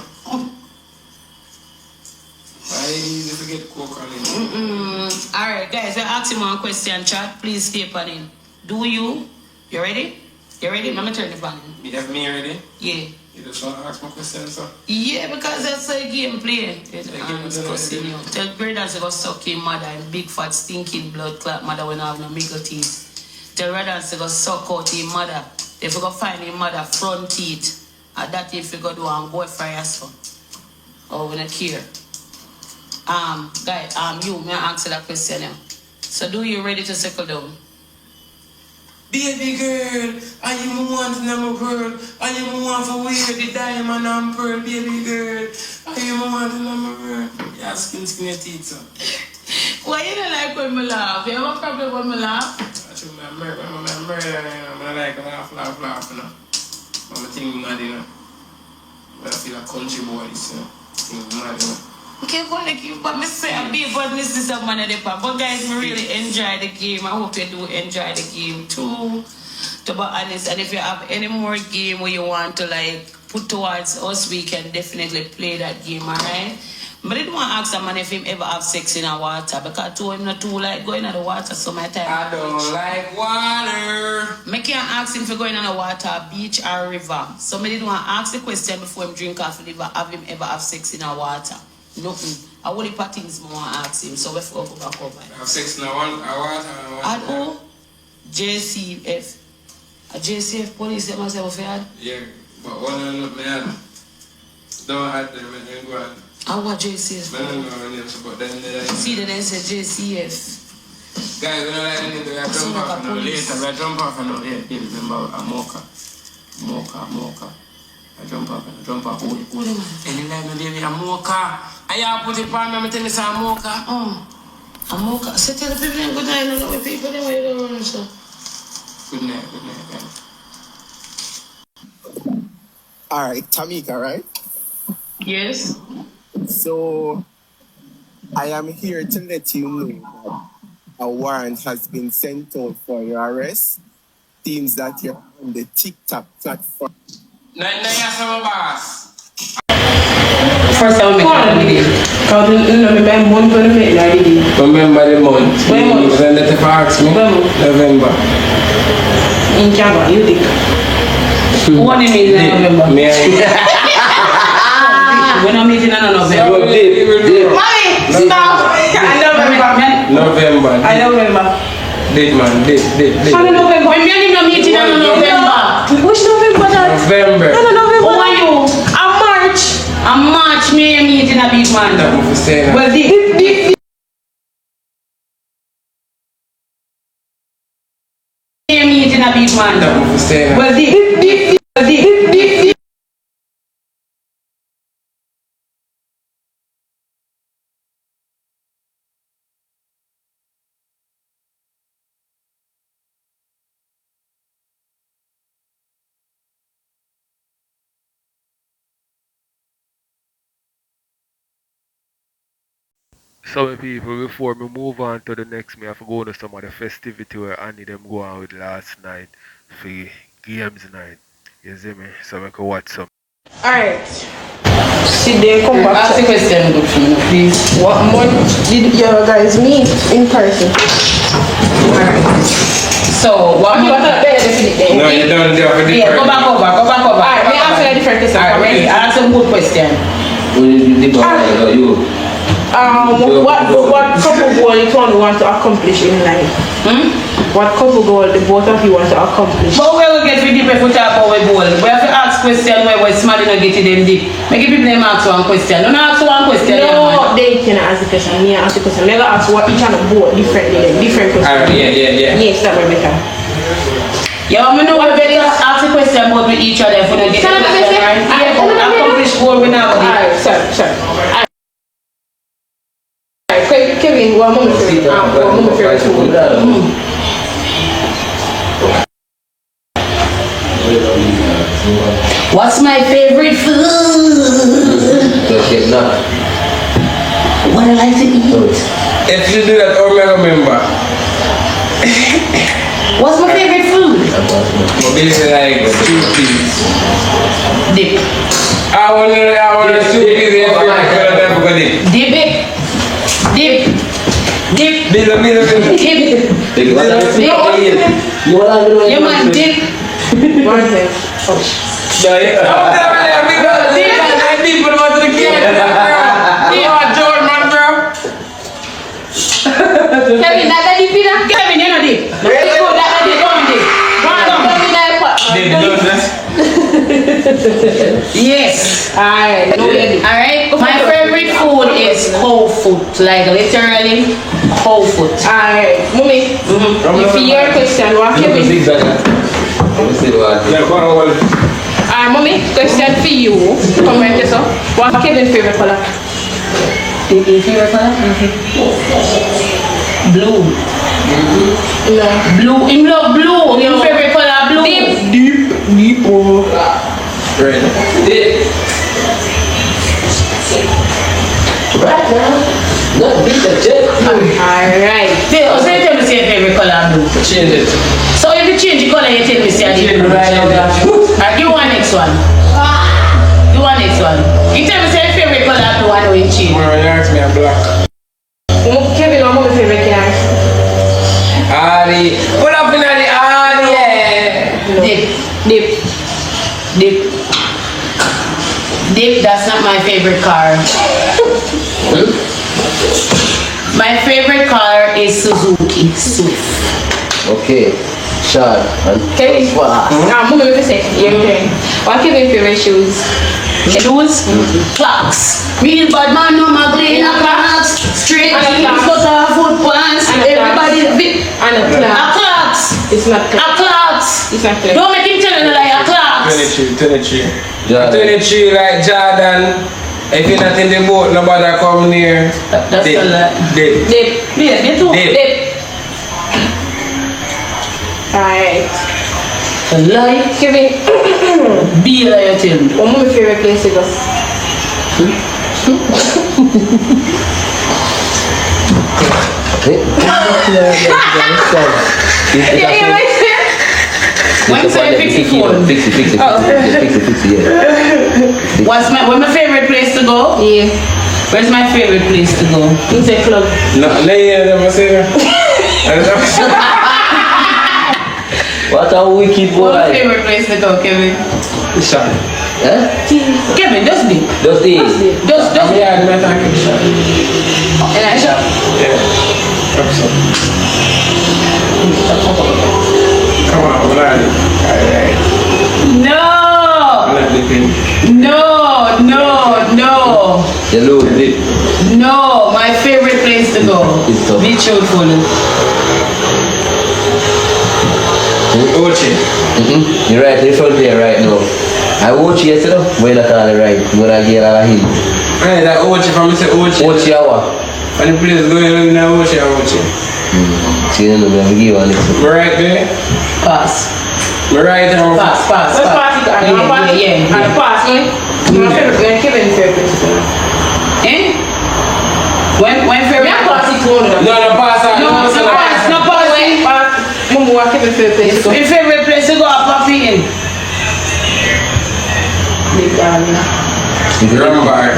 Why easy to get coke on it? Alright, guys, I ask you one question, chat. Please stay on in. Do you? You ready? You ready? Let me turn the fan in. You have me ready? Yeah. You just want to ask my question, sir? Yeah, because that's a game play. Tell brothers to go suck him mother and big fat stinking blood clot mother when I have no middle teeth. Tell brothers to go suck out him mother. If you go find him mother front teeth, and that if you go do and boy for your son. Oh, we not care. Guy, you may I answer that question now. So do you ready to settle down? Baby girl, I am wanting my girl. I am want to wear the diamond and pearl, baby girl. I am wanting my girl. You're skin teeth, sir. Why you don't like when me laugh? You have a problem when me laugh? Actually, I'm murder, I like laugh, you know. I'm a thing mad, you know. I feel a country boy, you know. Thing mad, you know. Okay, go like you, but me say a big but this is a man of the part. But guys, me really enjoy the game. I hope you do enjoy the game too. To be honest, and if you have any more game where you want to like put towards us, we can definitely play that game, alright? But I didn't want to ask a man if him ever have sex in the water because to him not too like going in the water so my time. I don't like water. Me can't ask him for going on the water, beach or river. So me didn't want to ask the question before him drink off the river, have him ever have sex in the water. Nothing. I only part things more ask him, so we have to go back over. Have sex in a water. At all? JCF. A JCF police, they must have had? Yeah, but one of them, man, don't add them and go ahead. I want JCF. I don't know names, but then they see the name said JCF. Guys, we don't like anything. We have jump off and later. We have jump off and yeah, remember a mocha. I jump off. Any like me baby, a mocha. I have put it on me, I'm telling you, a mocha. A mocha. So tell the people good night, I know the people they way to run, so. Good night, guys. Alright, Tamika, right? Yes. So, I am here to let you know that a warrant has been sent out for your arrest. Seems that you're on the TikTok platform. No, you're some boss. First time we make it. Because you know, my month when we make it. Remember the month. When month? When the ask me? November. In Canada, you think? One in November. We're not meeting in November. Mommy, stop! November. I November. Date, man. Date. I November. When we're not meeting in November. Which November? November. I November. Who are you? I'm March. I'm March. Me meeting a big man. Well, the meeting a big man. Well, the Some people, before me move on to the next, me have to go to some of the festivity where Annie them go on with last night for games night. You see me? So I can watch some. Alright. Sit there, come back. Ask the question, good for me, please. What month did you guys meet in person? Alright. So, what you want to be definitely? No, you don't do it. Yeah, go back over. Alright, me answer a different question. Alright, ready? I ask a good question. What couple goal you want to accomplish in life? What couple goal the both of you want to accomplish? But we will get deep if we talk about we goal. We have to ask question where we're smart enough to get it in deep. Make people them ask one question. Don't ask one question. No, they can ask the question. Me ask the question. Never ask what each other both differently. Different questions. Yeah. Yes, that will better. Yeah, we know what better ask the question about with each other if we don't get it right. Yeah, accomplish goal we now. Alright, sorry. What's my favorite food? Just get none. What I like to eat. If you do that, I'll remember. What's my favorite food? But basically like stew peas. Dip. I want stew peas if you like never dip. Dip it. Dip. Dip. Dip. You man dip. Kevin, that dip it. Kevin, you know dip. Yes. Alright. My favorite food is whole food. Like literally whole food. Alright, mommy. If your question, what Kevin? Alright, mommy. Question for you. Come right here, so. What's Kevin's favorite color? Your favorite color? Blue. No. Blue. Him love blue. Your favorite color blue. Deep. Red. Dip. Right now. Not beat the jet. Alright. So tell me say your favorite color blue. Change it. So if you change the color, you tell me say blue. Alright, give one next one. Do one next one. You tell me say your favorite color blue, I know you change. When you ask me, I'm black. Kevin, what my favorite car? Adi. Put up in the Adi, yeah. Dip, that's not my favorite car. My favorite car is Suzuki Swift. Okay. Shot. Kevin, move me say, what Kevin's favorite shoes? Shoes? Clocks. Real bad man, no magazine, clocks. Straight jeans, cut off foot pants. Everybody fit. And a Clocks. It's not Clocks. It's not clear. Don't make him tell you like Clocks. 23. 23 like Jordan. If you're not in the boat, nobody come near. That's a lot. Dip. They too. Dip. Alright. Like Kevin, be like you tell me. what's my favorite place to go? What's my favorite place to go? Yeah. Where's my favorite place to go? It's a club. No, never say that. What a wicked boy. What's my favorite place to go, Kevin? Shot. Eh? Kevin, just dip. Just the. Just Yeah, I'm not talking shot. And I shot. Yeah. Come on, we're not. Alright. No. I'm not dipping. No. Hello, dip. No, my favorite place to go. It's tough. Be truthful. Ochi. You're right, in front there right now. I watch you yesterday, but you're not all right. When I get out of him. Hey, that Ochi from Mr. Ochi. Watch your hour. And the place going on in Ochi, See, you know, I'm give one. Right there. Pass. Right there. Pass. What's party car? Yeah. And pass, man. My favorite, Kevin's favorite place to go. Eh? When favorite? Yeah, party to one of them. No, pass out. No pass. Mom, what Kevin's favorite place to go? Your favorite place to go at Papi in? Bar.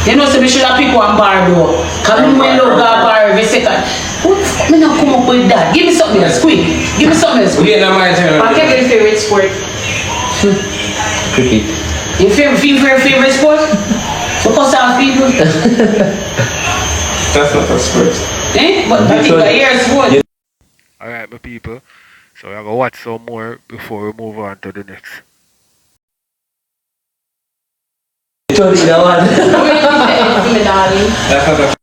You know, so we should have people on bar though. Come when you go bar every second. What the fuck me not come up with that? Give me something else, quick. Give me something else, quick. Yeah, my turn. What Kevin's favorite sport? Cricket. Your favorite sport? Because of people. That's not a sport. Eh? But I think the ear sport. Alright, my people. So we're gonna watch some more before we move on to the next. Sorry, that one. My darling. That's not a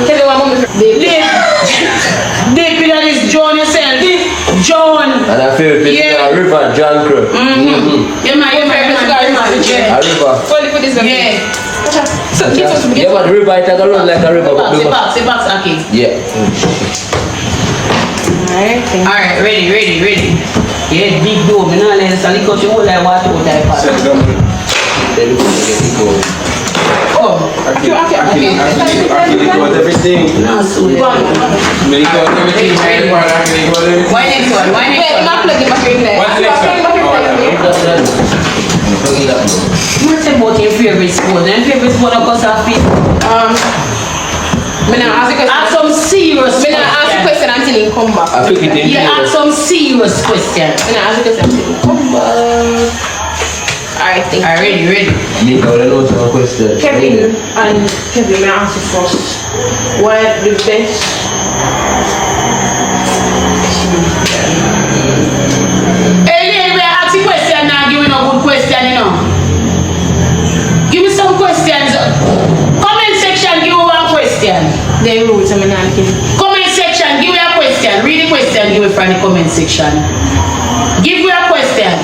Kevin, what mom Deep in this John yourself. John. And I feel it's a river, John Crow. Yeah, my favorite cigar is A river. Only for this one. Yeah. So give us Yeah, but the river, it has a run like a river. Sit box, okay. Yeah. Alright, ready. Yeah, big door. Me not let us lick out your whole like water out there. Oh, I everything. No, so Why next one? What's the next What's about your favorite sport? And favorite sport of course have been ask some serious question. Ask a question until you come back. You ask some serious question. Ask a question until you come back. Alright, thank you. Ready. Me, I know some question. Kevin, may I ask you first? What the best? Hey, we ask you question now. Give me no good question, you know. Give me some questions. Comment section, give me one question. They wrote some Comment section, give me a question. Read the question, give me from the comment section. Give me a question.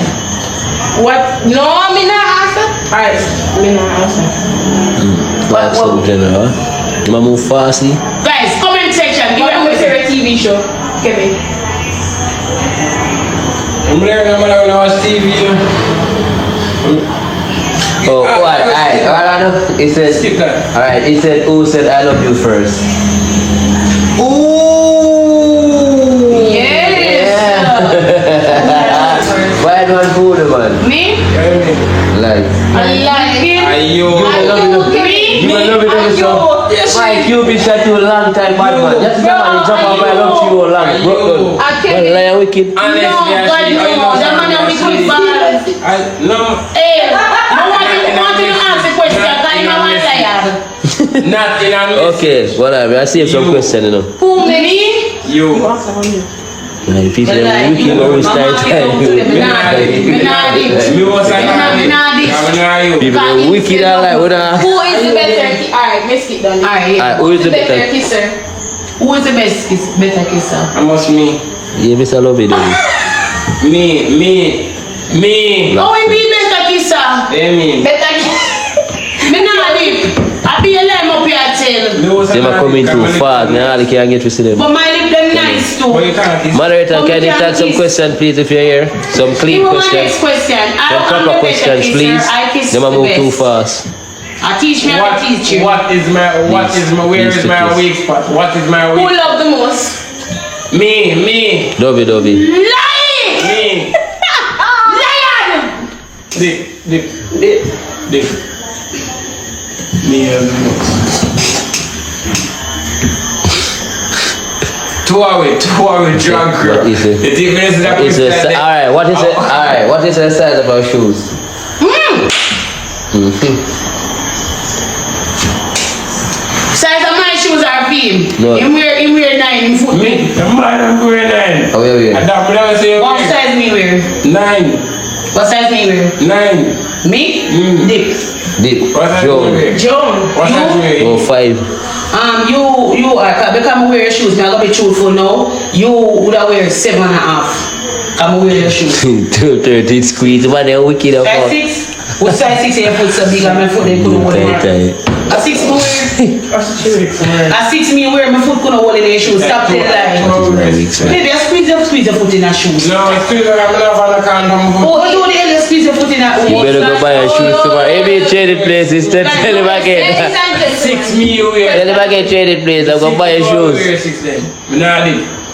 What? No, me not answer. Alright, me not answer. That's so general. You want move fast, see? Guys, comment section, give me a What question. favorite TV show? Kevin. I'm learning when I watch TV. Oh, what? Alright, it says, alright, it said, who said I love you first? Ooh! Yes! Why don't food, man? Me? Like. I like it. You love it so. Mike, you been shot you a long time, bad man. Just man, you jump on my love to you a long time. Well, lion wicked. No, God, no. That man is wicked bad. No. Hey, I want you to answer the question. Because I'm a liar. Not in a Okay, whatever. I see some question, you know. Who, me? You. Like, people are wicked always time. People are wicked all like, Who is the better? Alright, let's get done. Alright, who is the better kisser? Who is the better kisser? I must me. Yeah, Mr. Love it. Me. Oh, we be better kisser. Me. Better kisser. Me not deep. I be a lamb up your tail. They are coming too fast. Now they can't get to see them. But my lip them nice too. Moderator, can you take some questions, please, if you're here? Some clean questions. Next question. Some proper questions, please. They might move too fast. Teach me how to teach you. Where is my weak spot? What is my weak Who love the most? Me. Dobby. Lying! Me. Lion! Dick. Me and 2 hours drunk girl. What is it? Alright, what is it? Alright, what is the size of our shoes? Size of my shoes are big. No. Him wear 9 in foot. Me, the man I'm wearing 9. Oh, yeah. And that never say What size me wear? 9. What size me wear? 9. Me? Dick. What size Joan. you wear? John. What size you wear? Oh, 5. You are, because I wear your shoes, I'm going to be truthful now. You would have wear 7.5. Come wear your shoes. 230 squeeze, man, they're wicked up. Size 6? What size 6 your foot so big and my foot they couldn't hold it? A 6 me wear? A 6 me wear, my foot couldn't hold in your shoes. Stop telling lies. Maybe I squeeze your foot in a shoes. No, it's still I'm not on the condom. Oh, you do the hell you squeeze your foot in a shoes? You better go buy your shoes tomorrow. Maybe traded places, tell him again. 6 me you wear. Tell him again traded place, I'm gonna buy your shoes. Wear 6 then. Nah,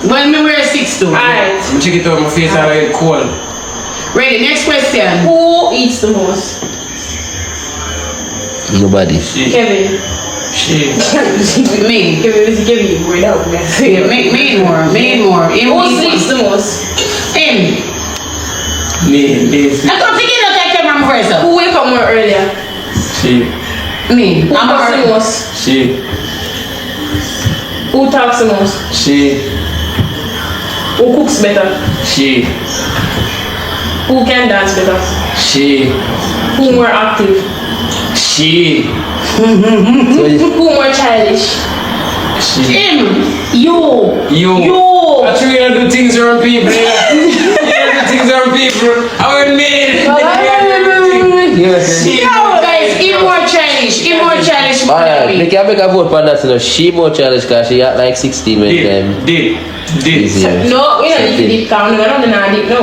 When me wear 6 too. Alright. I'm check it out my face and I get cold. Ready, next question. Who eats the most? Nobody. Kevin. Me. Kevin, wait out. Yeah, me more. Who sleeps the most? Him. Me. I don't think you look like Kevin first. Who wake up more earlier? She. Me. Who I'm talks the her. most? She. Who talks the most? She. Who cooks better? She. Who can dance better? She. Who more active? She. Who more childish? She. Him. You. I try to do things around people. You do things around people. I wouldn't mean. Guys, him more childish. Alright, They can't make a vote for that, so she more childish because she act like 16 when time. Did. No, we don't need to deep count. We don't need to deep no.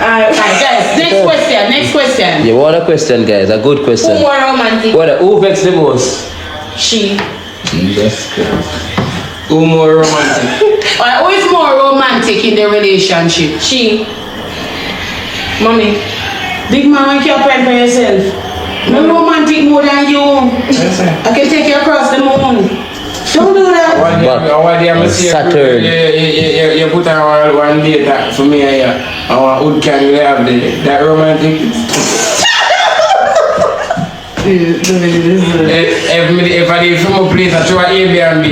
Alright, guys. Next question. Yeah, what a question, guys. A good question. Who more romantic? Who vexed the most? She. Jesus Christ. Who more romantic? Alright, who is more romantic in the relationship? She. Mommy. Big man, you can't pray for yourself. I'm romantic more than you. I can take you across the moon. Don't do that. Saturn. You put on one date for me here. I want wood can you have that romantic? If I leave from a place, I try Airbnb.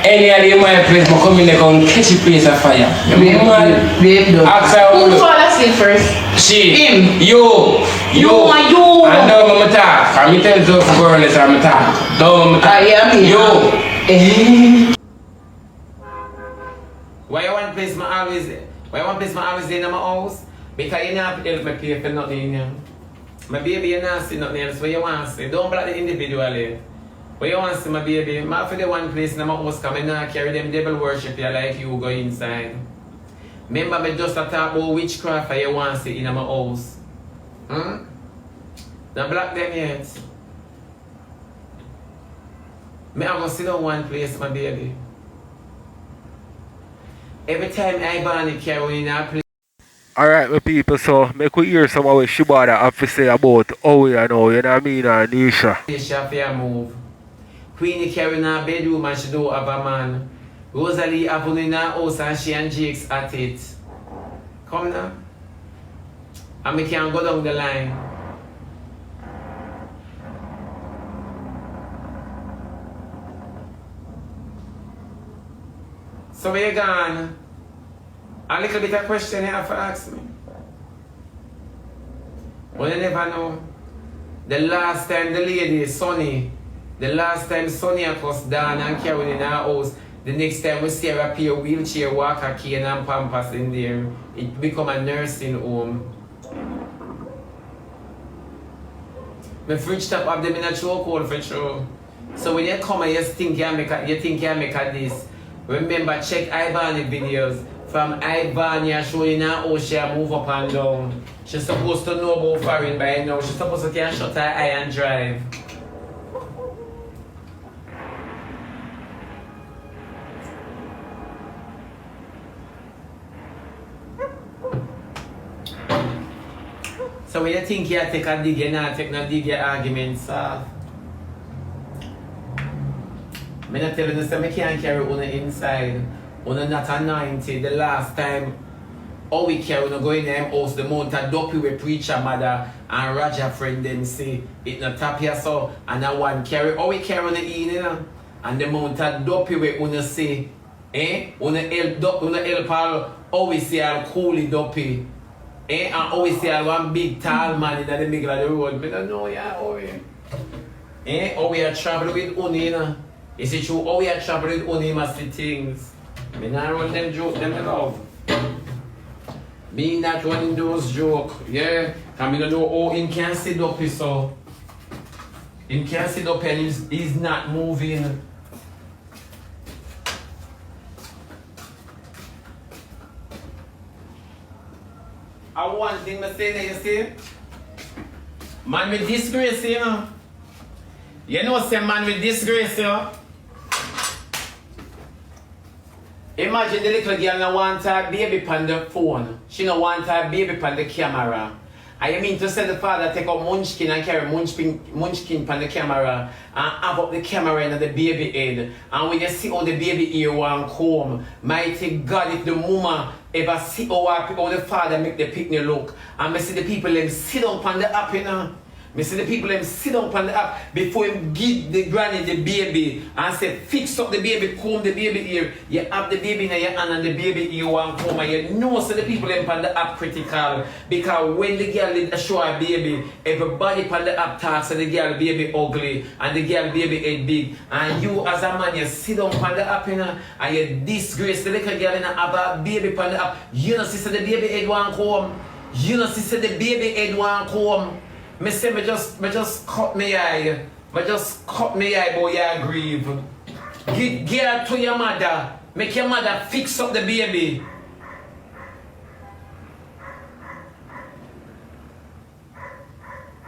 Any of my place, I come in there and catch a place of fire. Who fall asleep first? She. Him. You. And don't mama talk. I'm telling you to burn this, I'm talk. Don't mama talk. You. Why you want place my always in my house? Because you not help me pay for nothing. My baby, you not see nothing else. What you want to see? Don't block the individually. What you want to see, my baby? I'm for the one place in my house because I not carry them devil worship you like you go inside. Remember me just talk about witchcraft that you want to see in my house. Don't block them yet. I'm going to sit down one place, my baby. Every time I buy the carry in a place. Alright, my people, so make we hear some of what Shibata have to say about how you know, you know what I mean, Nisha. Nisha move. Queenie carry in her bedroom and she don't have a man. Rosalie have one in her house and she and Jakes at it. Come now. And we can go down the line. So where you gone? A little bit of question you have to ask me. Well, you never know. The last time the lady, Sonny, the last time Sonny across Dan and Karen in her house, the next time we see her appear wheelchair, walker, cane and pampers in there, it become a nursing home. My fridge top have them in a chokehold for sure. So when you come and you think you make a this, remember check Ivan videos. From Ivania showing her how she move up and down. She's supposed to know about foreign by now. She's supposed to can shut her eye and drive. So when you think you take a dig, you not take no dig your arguments off. I'm not telling you that I can't carry on the inside. We're not anointed. The last time, all we carry on going in them house, the mount of dopey we preacher mother and Raja friend them say it not tap here so and that one carry all we carry on the evening, you know? And the mount of dopey we wanna say, wanna help all always say I'll cool dopey. And always say I'll one big tall man in the middle of the road. I don't know all we are traveling with only, you know. Is it true? All we are traveling with only must see things. I not run them joke, them love. Me not running those joke, yeah. Cause me don't know how him can sit up so. Him can sit up and he's not moving. I one thing I say that you see. Man with disgrace, you know. You know say man with disgrace, you know. Imagine the little girl no want her baby on the phone. She no want her baby on the camera. I mean to say the father take up munchkin and carry munchkin on the camera and have up the camera in the baby head. And when you see how the baby ear want come, mighty God, if the mama ever see how the father make the picnic look, and I see the people them sit down on the app, you know. I see the people them sit down on the app before him give the granny the baby and say fix up the baby, comb the baby ear. You have the baby in your hand and the baby ear want come, and you know so the people them on the app critical because when the girl did show her baby, everybody on the app talks and the girl baby ugly and the girl baby head big, and you as a man you sit down on the app, you know, and you disgrace the little girl and have a baby on the app. You know see the baby head want come. You know see the baby head want come. Me say me just cut me eye But just cut me eye boy, you grieve. Get her to your mother. Make your mother fix up the baby.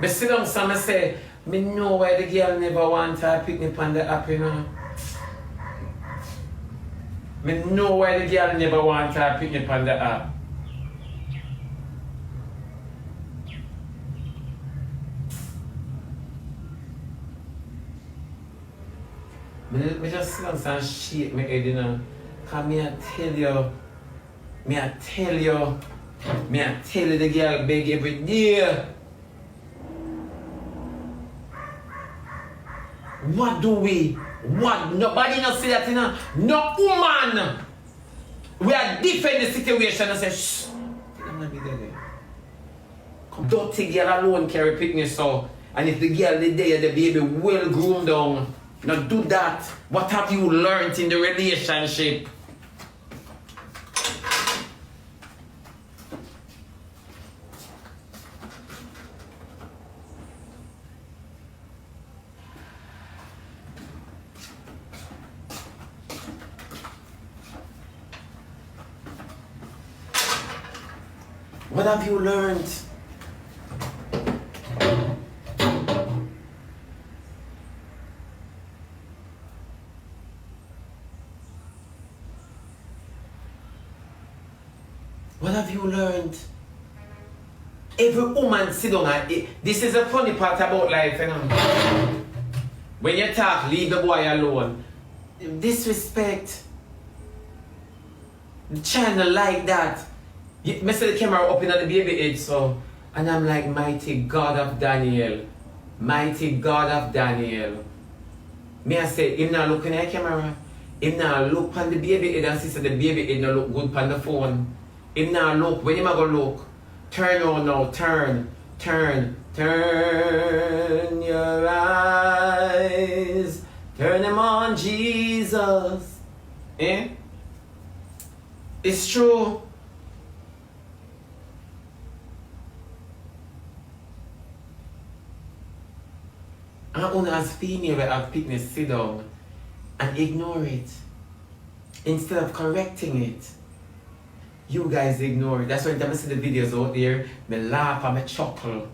But sit down, son, I say, me know why the girl never want her picnic on the app, you know. Me know why the girl never want her picnic on the app. Me just sit down and shake my head, you know. Cause me I tell you the girl beg every day. What do we? What? Nobody not see that, you know. No woman. We are defend the situation and say, shh. I'm not be there. Come, don't take girl alone carry picnic so. And if the girl is there, the baby well groomed down. Now do that. What have you learned in the relationship? What have you learned? What have you learned? Every woman sit down and this is the funny part about life, you know. When you talk, leave the boy alone. Disrespect. China like that. I see the camera up in the baby head, so, and I'm like, mighty God of Daniel, mighty God of Daniel. Me I say, him not looking at the camera, him not look on the baby head and see the baby head not look good on the phone. Him not look, when him a go look, turn on now, turn your eyes, turn them on Jesus. Eh? It's true. And only as female we have picnic sit down and ignore it. Instead of correcting it. You guys ignore it. That's why I see the videos out there, me laugh and me chuckle.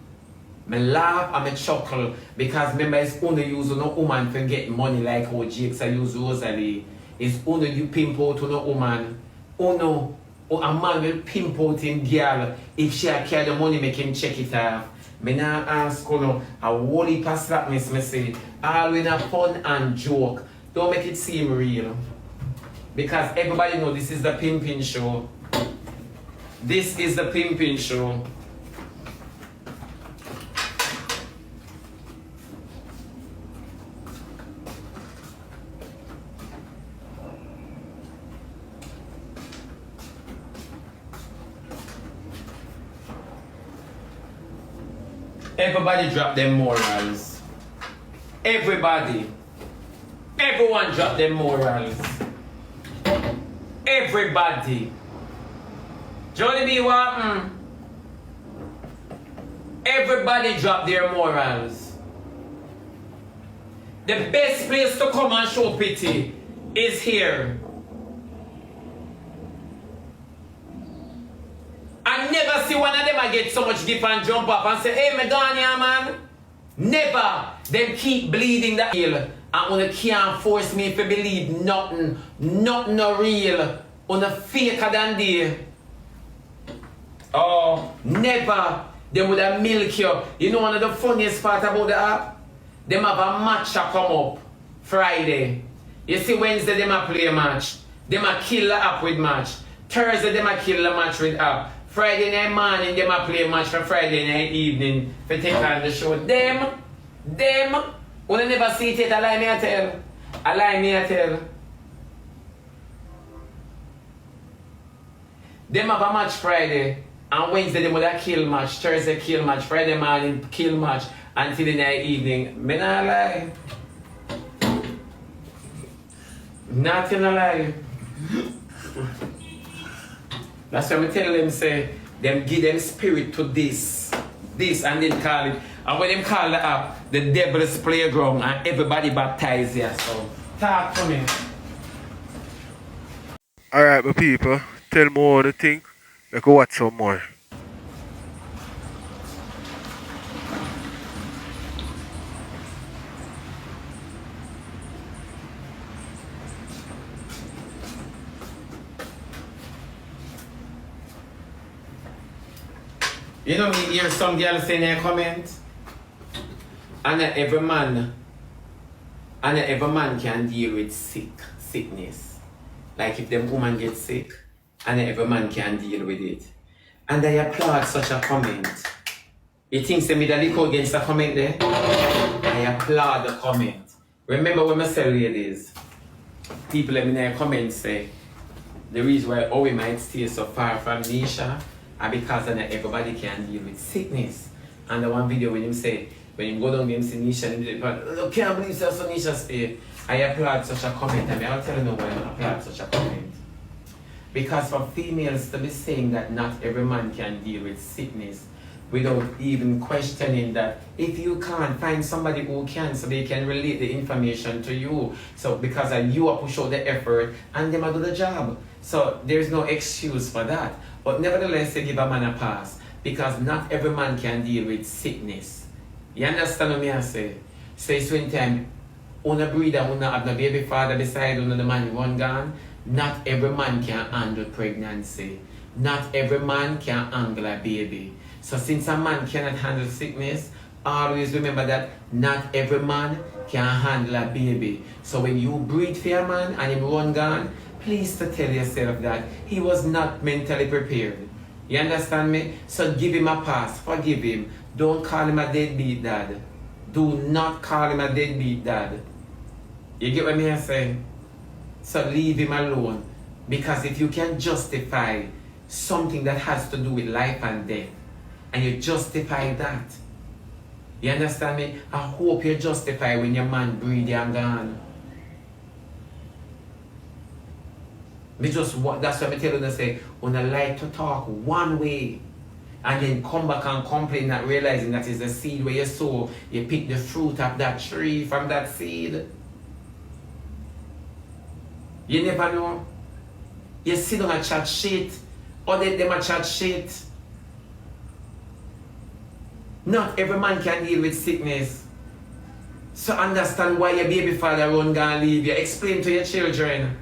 Me laugh and me chuckle. Because remember it's only use no woman to get money like how Jakes I use Rosalie. It's only you pimp out to no woman. Oh no. Or a man will pimp out in girl. If she carry the money, make him check it off. Me nah ask you no, a whole heap of slackness, me say. All in a fun and joke. Don't make it seem real. Because everybody know this is the pimping show. This is the pimping show. Everybody drop their morals. Everybody. Everyone drop their morals. Everybody. Johnny B. Walton. Everybody drop their morals. The best place to come and show pity is here. I never see one of them I get so much gift and jump up and say, hey, me gone here, man. Never. Them keep bleeding that heel. And when can't force me to believe nothing. Nothing no real. On a faker than they. Oh, never. They would have milk you. You know one of the funniest part about the app? Them have a match a come up Friday. You see Wednesday them a play a match. Them a kill the app with match. Thursday them a kill the match with app. Friday night morning them a play a match for Friday night evening for take on the show. Them, when I never see it, I lie me a tell. I lie me a tell. Them have a match Friday. And Wednesday they would have kill match, Thursday kill match, Friday morning kill match, until the night evening. Me not lie. Nothing a lie. That's why I tell them say, them give them spirit to this. this and then call it. And when them call the app, the devil's playground and everybody baptized here. So, talk to me. Alright, my people, tell me what you think. Make we watch some more. You know, me hear some girl saying in a comment, and every man can deal with sickness. Like if the woman gets sick, and every man can deal with it. And I applaud such a comment. You think say me the lick against the comment there? I applaud the comment. Remember when I say ladies, people let me know in the comments say, the reason why we might stay so far from Nisha are because everybody can deal with sickness. And the one video when him say, when him go down and see Nisha, and him say, can't believe so Nisha stay. I applaud such a comment. I mean, I'll tell you why I applaud such a comment. Because for females to be saying that not every man can deal with sickness without even questioning that if you can't, find somebody who can so they can relate the information to you. So because you are push out the effort and them do the job. So there's no excuse for that. But nevertheless, they give a man a pass because not every man can deal with sickness. You understand what I say? So it's when time una breeder, una have no baby father beside una the man one gone. Not every man can handle pregnancy. Not every man can handle a baby. So since a man cannot handle sickness, always remember that not every man can handle a baby. So when you breed for a man and him run gone, please to tell yourself that he was not mentally prepared. You understand me? So give him a pass, forgive him. Don't call him a deadbeat dad. Do not call him a deadbeat dad. You get what I'm saying? So leave him alone. Because if you can justify something that has to do with life and death, and you justify that, you understand me? I hope you justify when your man breathe and gone. That's what I tell you to say, when I like to talk one way, and then come back and complain, not realizing that is the seed where you sow, you pick the fruit of that tree from that seed. You never know. You sit down and chat shit, or them a chat shit. Not every man can deal with sickness. So understand why your baby father won't go and leave you. Explain to your children.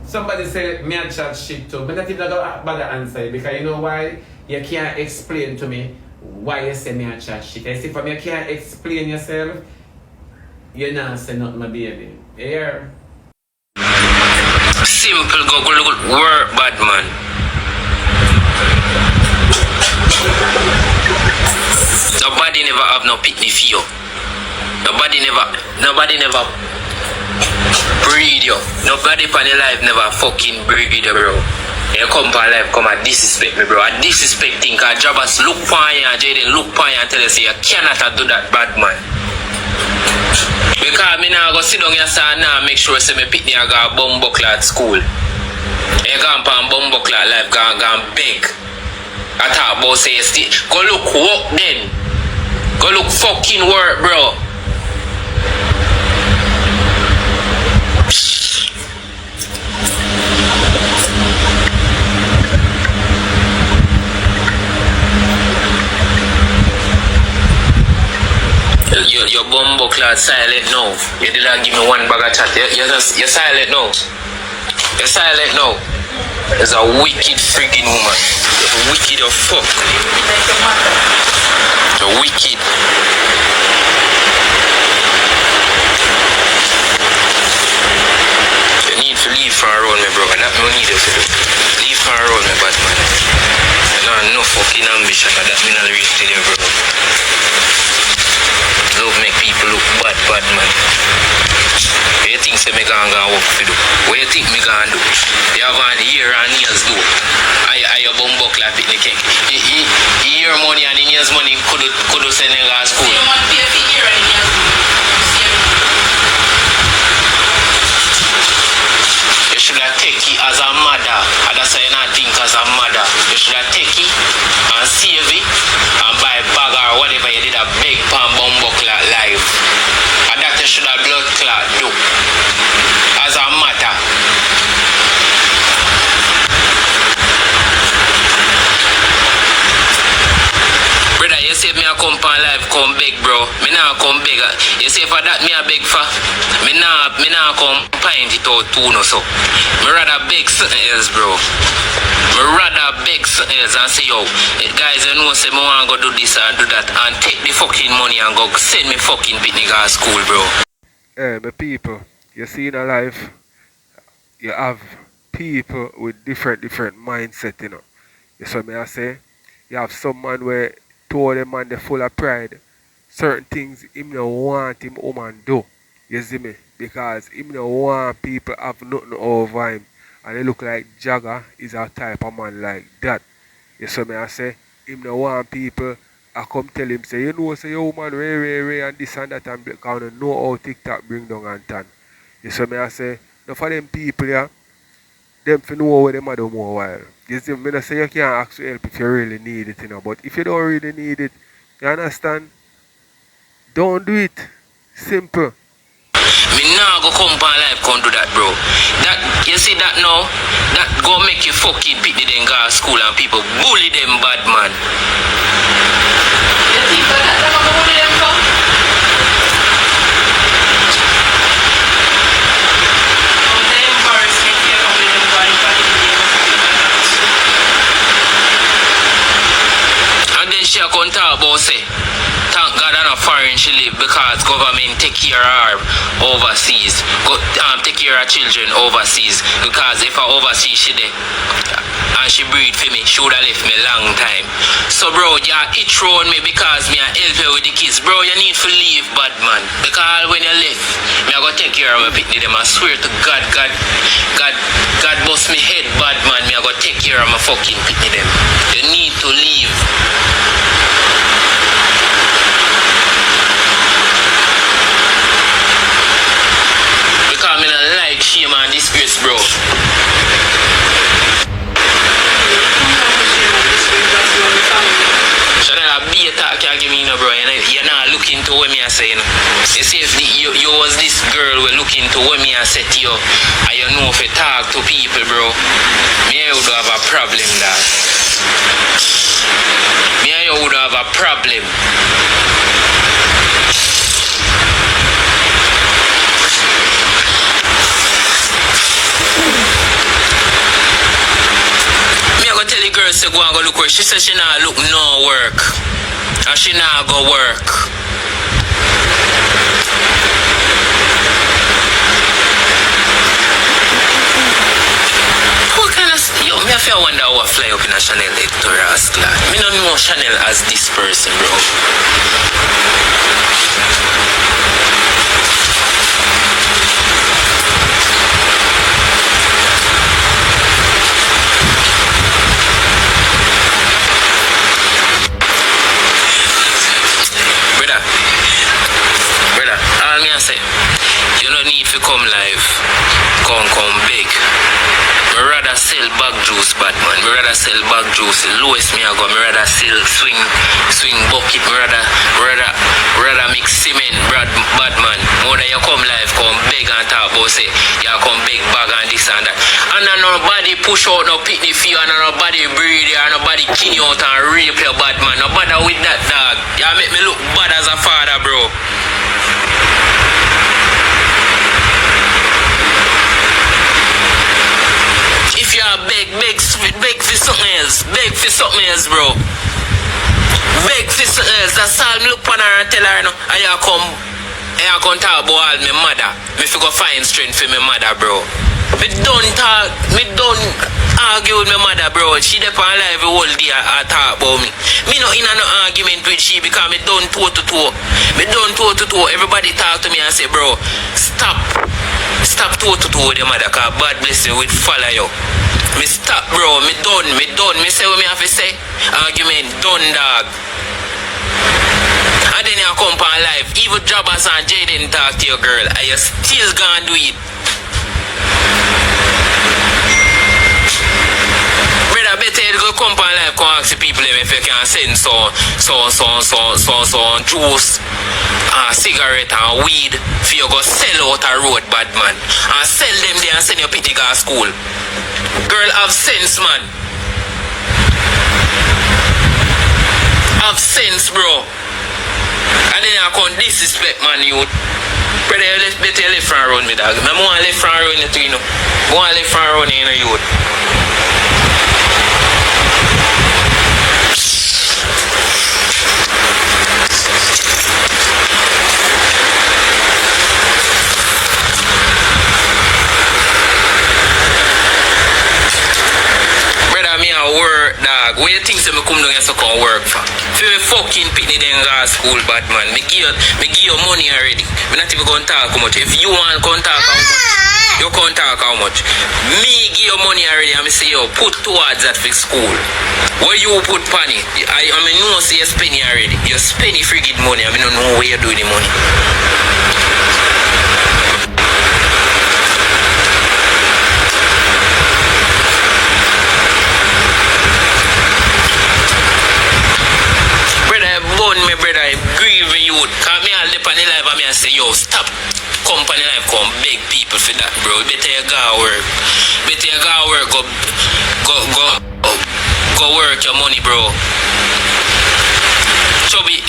Somebody say me a chat shit too, but not even bother answer because you know why? You can't explain to me why you say me a chat shit. I see from you can't explain yourself, you not say nothing, my baby. Here. Simple go work, bad man. Nobody never have no picnic for you. Nobody never breed you. Nobody on your life never fucking breed you, bro. You come for life, come and disrespect me, bro. I disrespect thing, cause Jobbers look for you and Jaden look for you and tell you say you cannot do that, bad man. Because me now go sit down here and now make sure say me pick me I go bumbuckle at school. You go and bumbuckle at life, go and beg. I talk about say go look work then. Go look fucking work, bro. Your bumbo clad silent now. You did not give me one bag of chat. You're silent now. You're silent now. There's a wicked friggin' woman. You're wicked as fuck. You're wicked. You need to leave from around me, bro. And that no need you to do. Leave from around me, bad man. You don't have no fucking ambition. That's me not really tell you, bro. Love make people look bad man. What you think say me gonna work for do? What you think me gonna do? You have an ear and nails do. I your bumbo clap it the cake. Ear money and nails money could send you to school. You want to pay for ear and nails do. so you not think as a mother. You should have take it and save it and buy bag or whatever you did a big pan bumbo clot live. And that you should have blood clot do. As a matter. Brother, you say me a come pan live, come beg, bro. Me nah come beg. You say for that me a beg for. Me nah come pint it out too no so. Me rather beg something else, bro. Me rather beg something else and say, yo, guys, you know say me want go do this and do that and take the fucking money and go send me fucking picnic at school, bro. Hey, my people, you see in a life, you have people with different mindset, you know. You see me I say? You have some man where told them man they full of pride. Certain things him no want him woman do. You see me? Because him no want people have nothing over him. And they look like Jagger is a type of man like that. You see me I say? Him no want people I come tell him say, you know say yo man ray and this and that and because you know how TikTok bring down and tan. You see me I say? Now for them people yeah, them for know where them are do more while. You see me I say you can't ask for help if you really need it, you know. But if you don't really need it, you understand? Don't do it. Simple. Me nah go come pan life come do that, bro. That you see that now, that go make you fucking pick the then go to school and people bully them bad man. You think that them go bully them for? Oh, they embarrass me if you come with them body for the game. And then she come talk about say, thank God I'm not foreign she live because government take care of her overseas. Take care of children overseas. Because if I overseas she there and she breed for me, she would have left me long time. So bro, you itch round me because me I help you with the kids. Bro, you need to leave bad man. Because when you left, me I go take care of my picnic them. I swear to God bust me head bad man. Me I go take care of my fucking picnic them. You need to leave. Because I don't like shame and disgrace, bro. Chanel, a beer talk you give me, you know, bro. You're not looking to what me I say, you know. You see, if you was this girl were looking to what me I said to you, and you know if you talk to people, bro, me and you would have a problem, dad. Me and you would have a problem. Tell the girl to go and go look work. She said she not look no work. And she not go work. What kind of yo, me have to wonder how I fly up in a Chanel editorial class. Me don't know Chanel as this person, bro. All me I say, you don't need to come live, come big. Me rather sell bag juice, bad man. Me rather sell bag juice. The lowest me I go. Me rather sell swing bucket. Me rather mix cement, bad man. More than you come live, come big and talk about say, you come big bag and this and that. And nobody push out no picnic for you, and nobody breed you, and nobody kill you out and rape your bad man. No bother with that dog. You make me look bad as a father, bro. If you are beg for something else. Beg for something else, bro. Beg for something else. That's all me look on her and tell her, no, and you come talk about all my mother. Me fi go find strength for my mother, bro. Me don't argue with my mother, bro. She dey on live the whole day and talk about me. Me not in no argument with she because me done toe to toe. Me done toe to toe. Everybody talk to me and say, bro, stop toe to toe with your mother because bad blessing will follow you. Me stop, bro. Me done. Me say what me have to say. Argument done, dog. And then you come on live. Even Jobbers and Jaden talk to your girl, and you still gonna do it. people if you can send so juice, cigarette and weed for you go sell out a road bad man. And sell them there and send your pity girl school. Girl have sense man. Have sense bro. And then I can't disrespect man youth. Brother, better left and run me dog. I want left and run you too, you know. I want left and run you know youth. Me a work dog. What you think say me come down here so come work for? For me fucking pitney then go to school bad man. Me give you money already. Me not even gonna talk how much. If you want come talk how much, you can't talk how much. Me give you money already and me say yo put towards that for school. Where you put money? I mean no say you spend it already. You spend the friggin' money. I mean don't know where you do the money. Me brother, I grieve with you. Cause me all dip on the life and me and say, yo, stop company life, come beg people for that, bro. Better you go work. Better you go work, go work your money, bro. Chubby,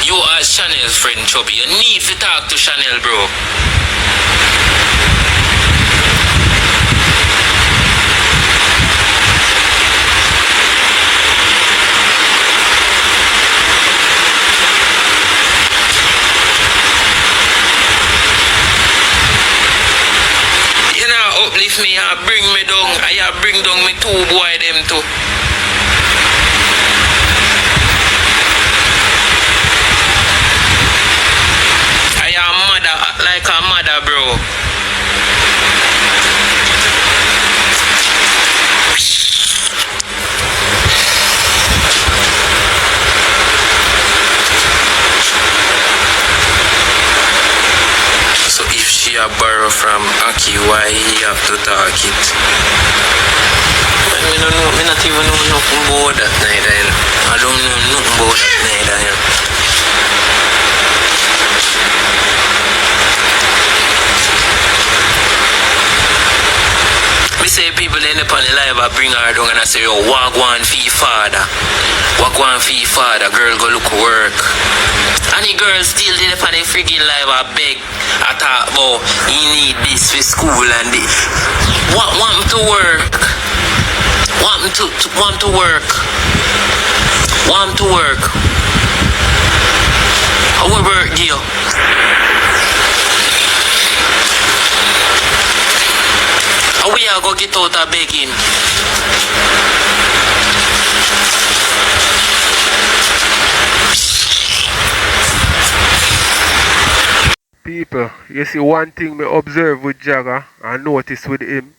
you are Chanel's friend, Chubby. You need to talk to Chanel, bro. Uplift me and bring me down. I bring down me two boy them too. I am mother like a mother, bro. So if she a borrow from Aki, why he have to talk it? Me not even know nothing about that neither. I don't know nothing about that neither. Me say people end up on the live, I bring her down and I say, yo, walk one for your father. Walk one for your father, girl go look work. And the girl still did up on the freaking live, I beg. I talk about, you need this for school and this. Want me to work. Want me to work. Want to work. I will work, Gio. How we are going to get out of begging? People, you see one thing me observe with Jagger and notice with him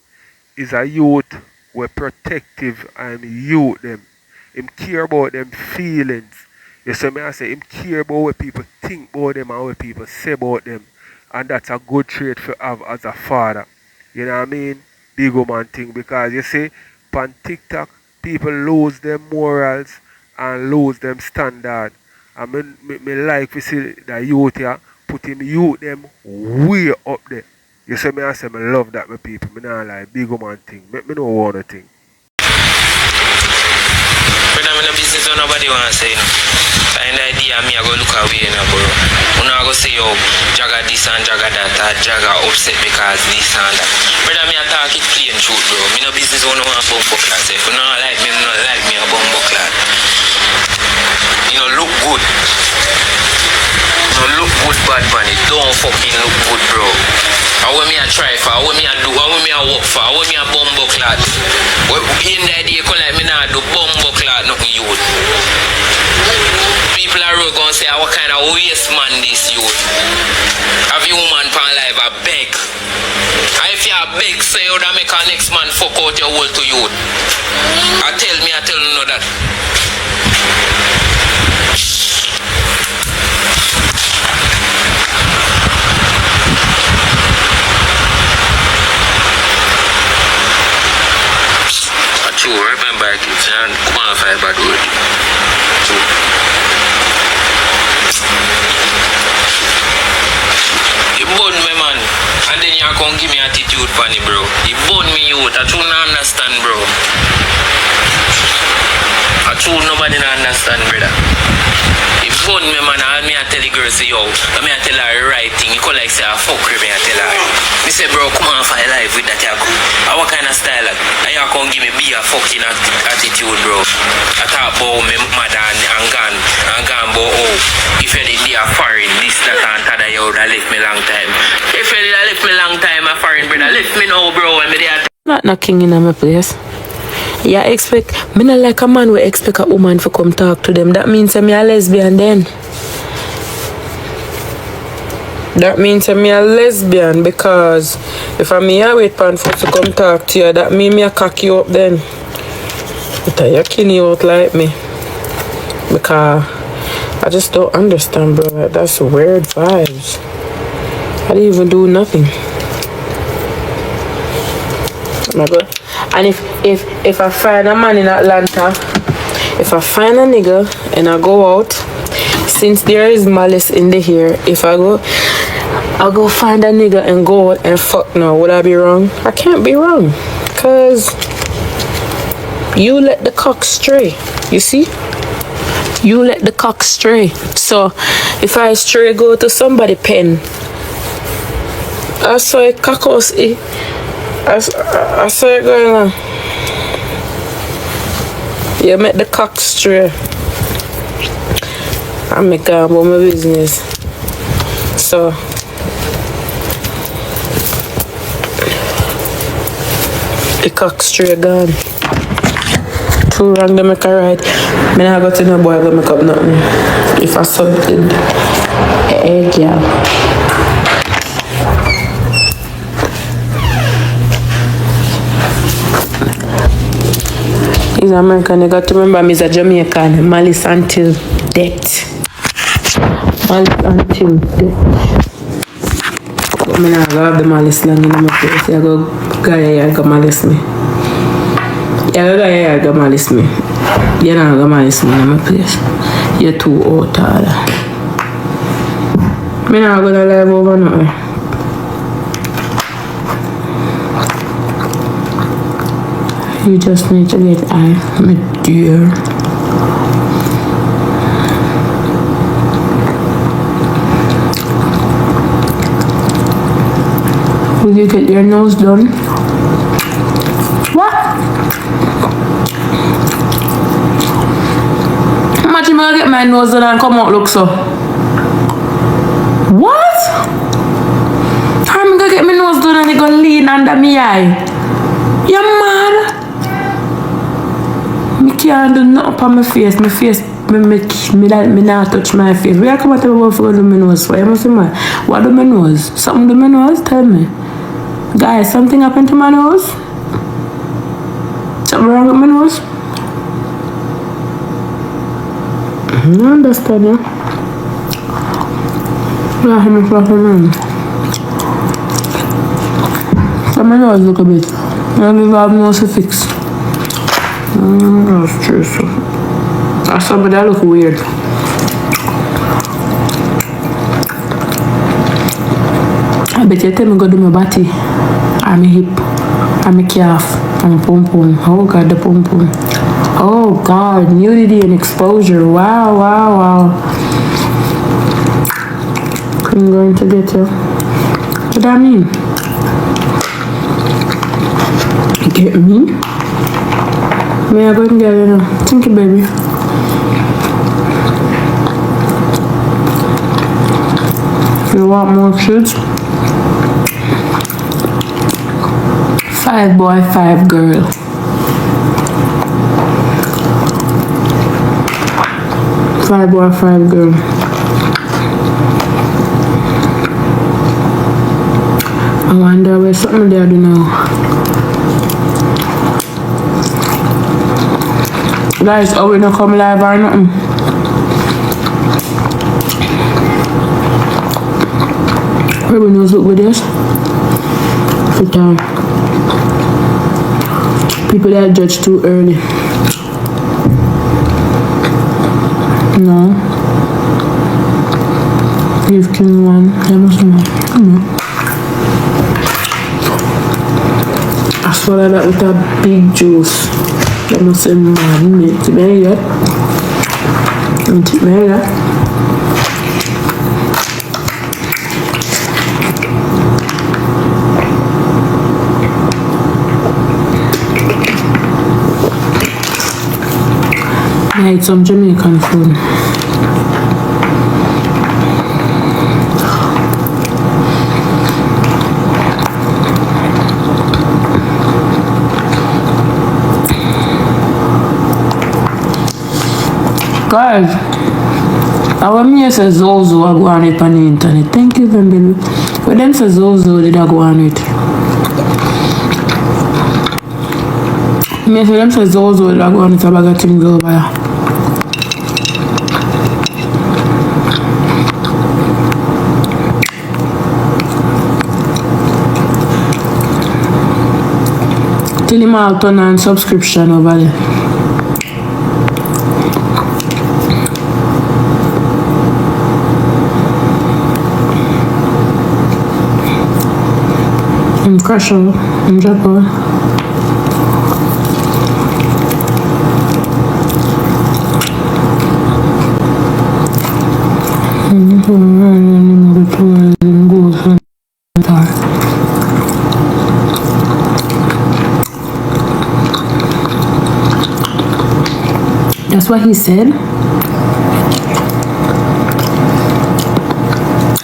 is a youth were protective and youth them. Him care about them feelings. You see me I say him care about what people think about them and what people say about them. And that's a good trait to have as a father. You know what I mean? Big woman thing, because you see on TikTok people lose their morals and lose them standard. And me like to see the youth here put him youth them way up there. You see me I say me love that with people. Me not like big woman thing. Me know one thing. But I'm in a business so nobody wants to say no. Find the idea me I go look away in a bro. You know I go say yo Jagger this and Jagger that or Jagger upset because this and that. Brother me I talk it plain truth bro. Me no business one want bumbo class. If you don't like me, you don't like me a bumbo class. You know look good. You know look good bad man. It don't fucking look good bro. How me I try for, how me I do, how me I work for, how me I bumbo clad. In the idea you come like me now do bumbo clad nothing youth. People are gonna say what kind of waste man this youth. Have you woman pan live a beg. And if you a beg say you that make a next man fuck out your whole to youth. I tell you know that. True, remember kids and come on want to fight bad word. You burn me, man. And then you come give me attitude funny, bro. You burn me youth. I truly not understand, bro. I truly nobody not understand, brother. You burn me, man. All me I tell the girl say, yo. I mean I tell her the right thing. You call like say I fuck her, me I tell her. Me say, bro, come on fight life with that you come. And what kind of style that? And you come give me be a fucking attitude, bro. I talk about me mother and gone about, oh, if you did be a foreign, this, that, and that, you would have left me long time. If you did have left me long time, a foreign brother, left me now, bro, when me there. Not knocking in my place. Yeah, expect, me not like a man will expect a woman to come talk to them. That means I'm a lesbian then. That means I'm a lesbian because if I'm here wait for to come talk to you, that means me a cock you up then. But you kill you out like me. Because I just don't understand, bro. That's weird vibes. I didn't even do nothing. And if I find a man in Atlanta, if I find a nigga and I go out, since there is malice in the hair, if I'll go find a nigga and go out and fuck now, would I be wrong? I can't be wrong. Cause you let the cock stray. You see? You let the cock stray. So if I stray go to somebody pen, I saw a cockhouse. I saw it going on. You make the cock stray. I make about my business. So the cock stray gone. Too wrong to make a right. Me not go to no boy go make up nothing. If I something egg, yeah. He's American. You got to remember, I'm a Jamaican. Malice until death. Malice until death. But I'm not going to have the malice long in my place. You go guy you go malice me. You go guy you go malice me. You're not going to malice me in my place. You're too old, I'm not going to live over now. You just need to get high, my dear. Will you get your nose done? What? How much am I gonna get my nose done and come out look so? What? How am I gonna get my nose done and it gonna lean under me eye? You're mad? Me can't do nothing upon my face. My face, me not touch my face. Where I come out of for do my nose for? You must be mad. What do my nose? Something do my nose? Tell me. Guys, something happened to my nose? Something wrong with my nose? I understand you. Yeah, I'm fucking so my nose look a bit. I don't have nose to fix. That's true. So. That's something that look weird. I bet you tell me go do my body, or my hip, or my calf, and my pom pom. Oh God, the pom pom. Oh God, nudity and exposure. Wow, wow, wow. I'm going to get you. What do that mean? Get me? May I go and get it now? Thank you, baby. If you want more kids, 5 boy, 5 girl. 5 boy, 5 girl. I wonder where something there do now. Guys, are we not come live or nothing? Everybody knows what videos. People that judge too early. No. You've killed one. There must be one. I swallow that with a big juice. That must be man. It's very good. It's very good. I ate some Jamaican food. Guys, our me say Zozo I go on it on the internet. Thank you, baby. But them say Zozo did I go on it. Me say them say Zozo did I go on it about got things over here. Till him all turn on subscription over there. I'm crush out, I'm drop out. That's what he said.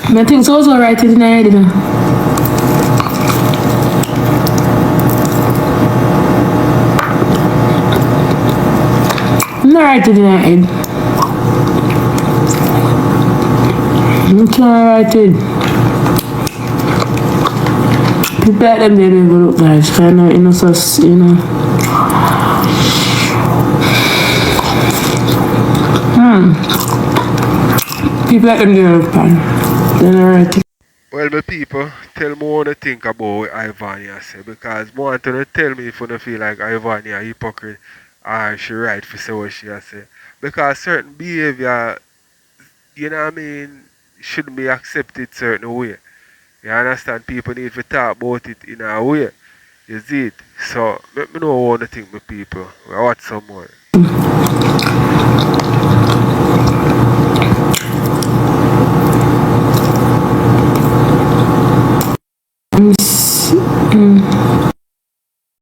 I think it's also right in there, you know. I'm not right in the head. You can't write it. People like them, they never look nice. Kind of innocent, you know. People like them, they look fine. They're not writing. Well, my people, tell me what you think about what Ivania say, because I want to tell me if you don't feel like Ivania a hypocrite or she right for say what she has say. Because certain behavior, you know what I mean, shouldn't be accepted certain way. You understand? People need to talk about it in a way. You see it? So, let me know what you think, my people. I watch some more.